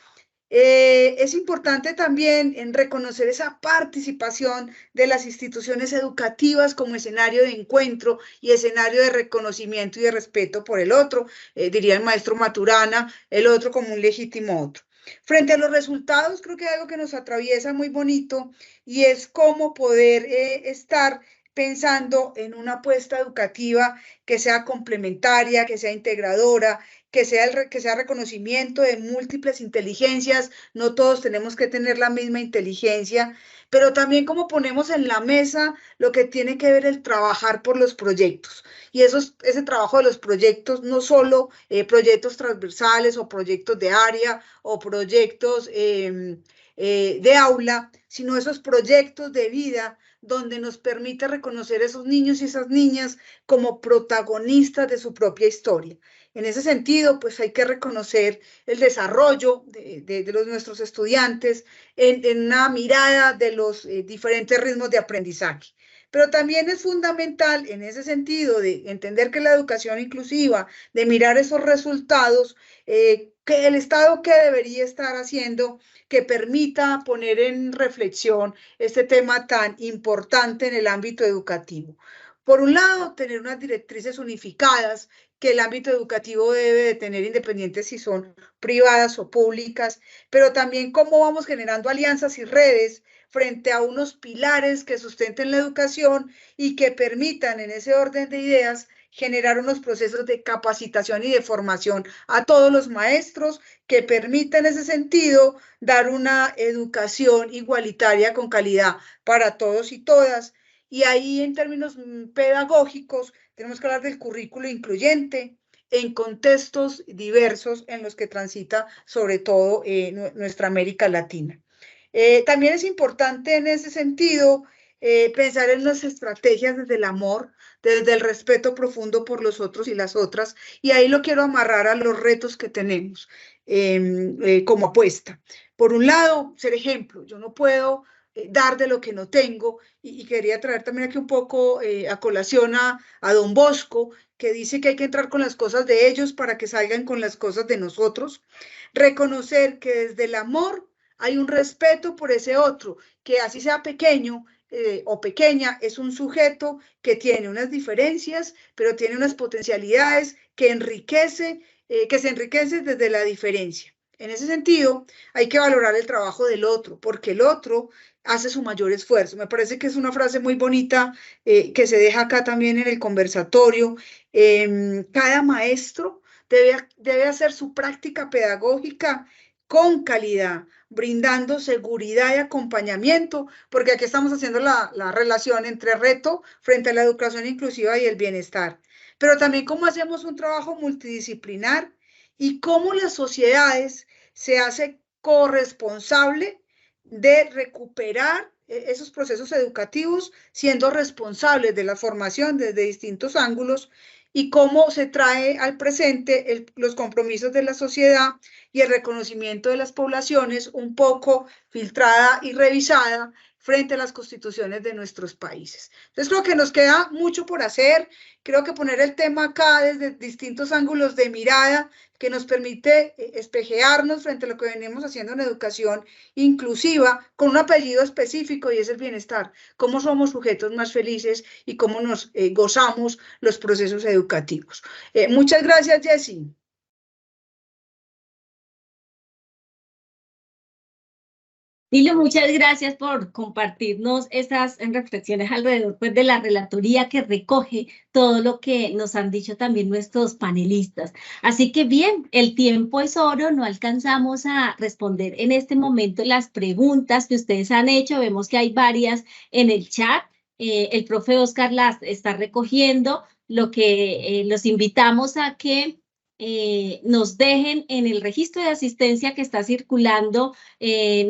Speaker 7: Es importante también reconocer esa participación de las instituciones educativas como escenario de encuentro y escenario de reconocimiento y de respeto por el otro, diría el maestro Maturana, el otro como un legítimo otro. Frente a los resultados, creo que hay algo que nos atraviesa muy bonito y es cómo poder estar pensando en una apuesta educativa que sea complementaria, que sea integradora, que sea reconocimiento de múltiples inteligencias. No todos tenemos que tener la misma inteligencia, pero también como ponemos en la mesa lo que tiene que ver el trabajar por los proyectos. Y ese trabajo de los proyectos, no solo proyectos transversales o proyectos de área o proyectos de aula, sino esos proyectos de vida donde nos permite reconocer a esos niños y esas niñas como protagonistas de su propia historia. En ese sentido, pues hay que reconocer el desarrollo de nuestros estudiantes en una mirada de los diferentes ritmos de aprendizaje. Pero también es fundamental en ese sentido de entender que la educación inclusiva, de mirar esos resultados, que el Estado qué debería estar haciendo que permita poner en reflexión este tema tan importante en el ámbito educativo. Por un lado, tener unas directrices unificadas que el ámbito educativo debe de tener, independientes si son privadas o públicas, pero también cómo vamos generando alianzas y redes frente a unos pilares que sustenten la educación y que permitan en ese orden de ideas generar unos procesos de capacitación y de formación a todos los maestros que permitan en ese sentido dar una educación igualitaria con calidad para todos y todas. Y ahí en términos pedagógicos tenemos que hablar del currículo incluyente en contextos diversos en los que transita sobre todo nuestra América Latina. También es importante en ese sentido pensar en las estrategias desde el amor, desde el respeto profundo por los otros y las otras, y ahí lo quiero amarrar a los retos que tenemos como apuesta. Por un lado, ser ejemplo. Yo no puedo dar de lo que no tengo, y quería traer también aquí un poco a colación a Don Bosco, que dice que hay que entrar con las cosas de ellos para que salgan con las cosas de nosotros. Reconocer que desde el amor hay un respeto por ese otro, que así sea pequeño o pequeña, es un sujeto que tiene unas diferencias, pero tiene unas potencialidades que se enriquece desde la diferencia. En ese sentido, hay que valorar el trabajo del otro, porque el otro hace su mayor esfuerzo. Me parece que es una frase muy bonita que se deja acá también en el conversatorio. Cada maestro debe hacer su práctica pedagógica con calidad, brindando seguridad y acompañamiento, porque aquí estamos haciendo la relación entre reto frente a la educación inclusiva y el bienestar. Pero también cómo hacemos un trabajo multidisciplinar y cómo las sociedades se hace corresponsable de recuperar esos procesos educativos, siendo responsables de la formación desde distintos ángulos, y cómo se trae al presente los compromisos de la sociedad y el reconocimiento de las poblaciones un poco filtrada y revisada frente a las constituciones de nuestros países. Entonces creo que nos queda mucho por hacer, creo que poner el tema acá desde distintos ángulos de mirada que nos permite espejearnos frente a lo que venimos haciendo en educación inclusiva con un apellido específico, y es el bienestar, cómo somos sujetos más felices y cómo nos gozamos los procesos educativos. Muchas gracias, Jessy.
Speaker 1: Dilo, muchas gracias por compartirnos esas reflexiones alrededor pues, de la relatoría que recoge todo lo que nos han dicho también nuestros panelistas. Así que bien, el tiempo es oro, no alcanzamos a responder en este momento las preguntas que ustedes han hecho. Vemos que hay varias en el chat. El profe Oscar las está recogiendo, lo que los invitamos a que nos dejen en el registro de asistencia que está circulando,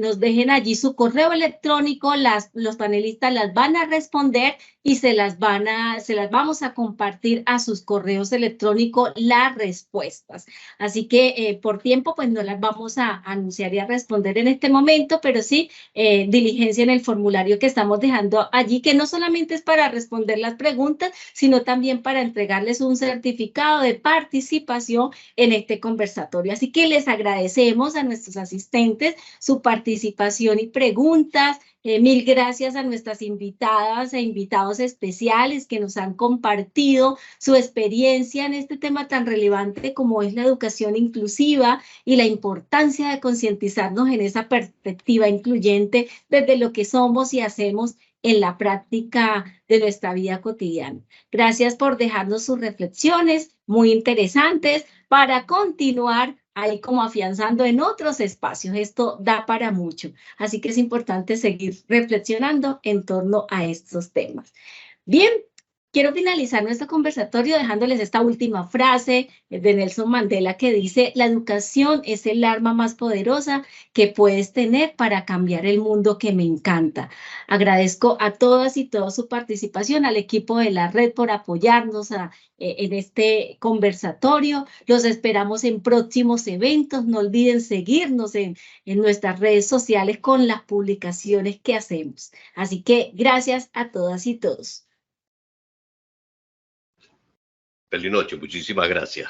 Speaker 1: nos dejen allí su correo electrónico, los panelistas las van a responder y se las vamos a compartir a sus correos electrónicos las respuestas. Así que por tiempo pues no las vamos a anunciar y a responder en este momento, pero sí diligencia en el formulario que estamos dejando allí, que no solamente es para responder las preguntas, sino también para entregarles un certificado de participación en este conversatorio. Así que les agradecemos a nuestros asistentes su participación y preguntas. Mil gracias a nuestras invitadas e invitados especiales que nos han compartido su experiencia en este tema tan relevante como es la educación inclusiva y la importancia de concientizarnos en esa perspectiva incluyente desde lo que somos y hacemos en la práctica de nuestra vida cotidiana. Gracias por dejarnos sus reflexiones muy interesantes para continuar ahí como afianzando en otros espacios. Esto da para mucho, así que es importante seguir reflexionando en torno a estos temas. Bien, quiero finalizar nuestro conversatorio dejándoles esta última frase de Nelson Mandela que dice: la educación es el arma más poderosa que puedes tener para cambiar el mundo que me encanta. Agradezco a todas y todos su participación, al equipo de la red por apoyarnos en este conversatorio. Los esperamos en próximos eventos. No olviden seguirnos en nuestras redes sociales con las publicaciones que hacemos. Así que gracias a todas y todos.
Speaker 6: Feliz noche, muchísimas gracias.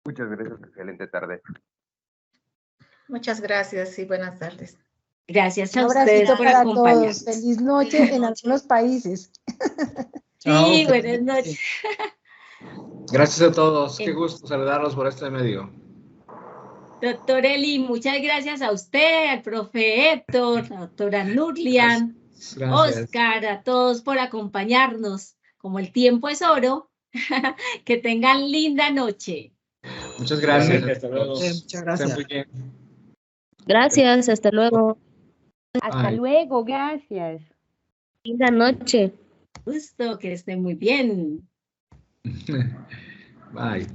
Speaker 5: Muchas gracias, excelente tarde.
Speaker 3: Muchas gracias y buenas tardes.
Speaker 1: Gracias a
Speaker 2: Un
Speaker 1: ustedes
Speaker 2: abracito
Speaker 1: por
Speaker 2: para
Speaker 1: acompañarnos.
Speaker 2: todos. Feliz noche en algunos países.
Speaker 1: Sí, buenas noches.
Speaker 8: Gracias a todos. Qué gusto saludarlos por este medio.
Speaker 1: Doctor Eli, muchas gracias a usted, al profe Héctor, a la doctora Nurlian.
Speaker 8: Gracias.
Speaker 1: Oscar, a todos por acompañarnos. Como el tiempo es oro, que tengan linda noche.
Speaker 8: Muchas gracias.
Speaker 9: Hasta luego.
Speaker 7: Muchas gracias.
Speaker 8: Estén muy bien.
Speaker 10: Gracias, hasta luego.
Speaker 11: Hasta
Speaker 8: Bye.
Speaker 11: luego, gracias.
Speaker 10: Linda noche.
Speaker 1: Gusto, que estén muy bien.
Speaker 8: Bye.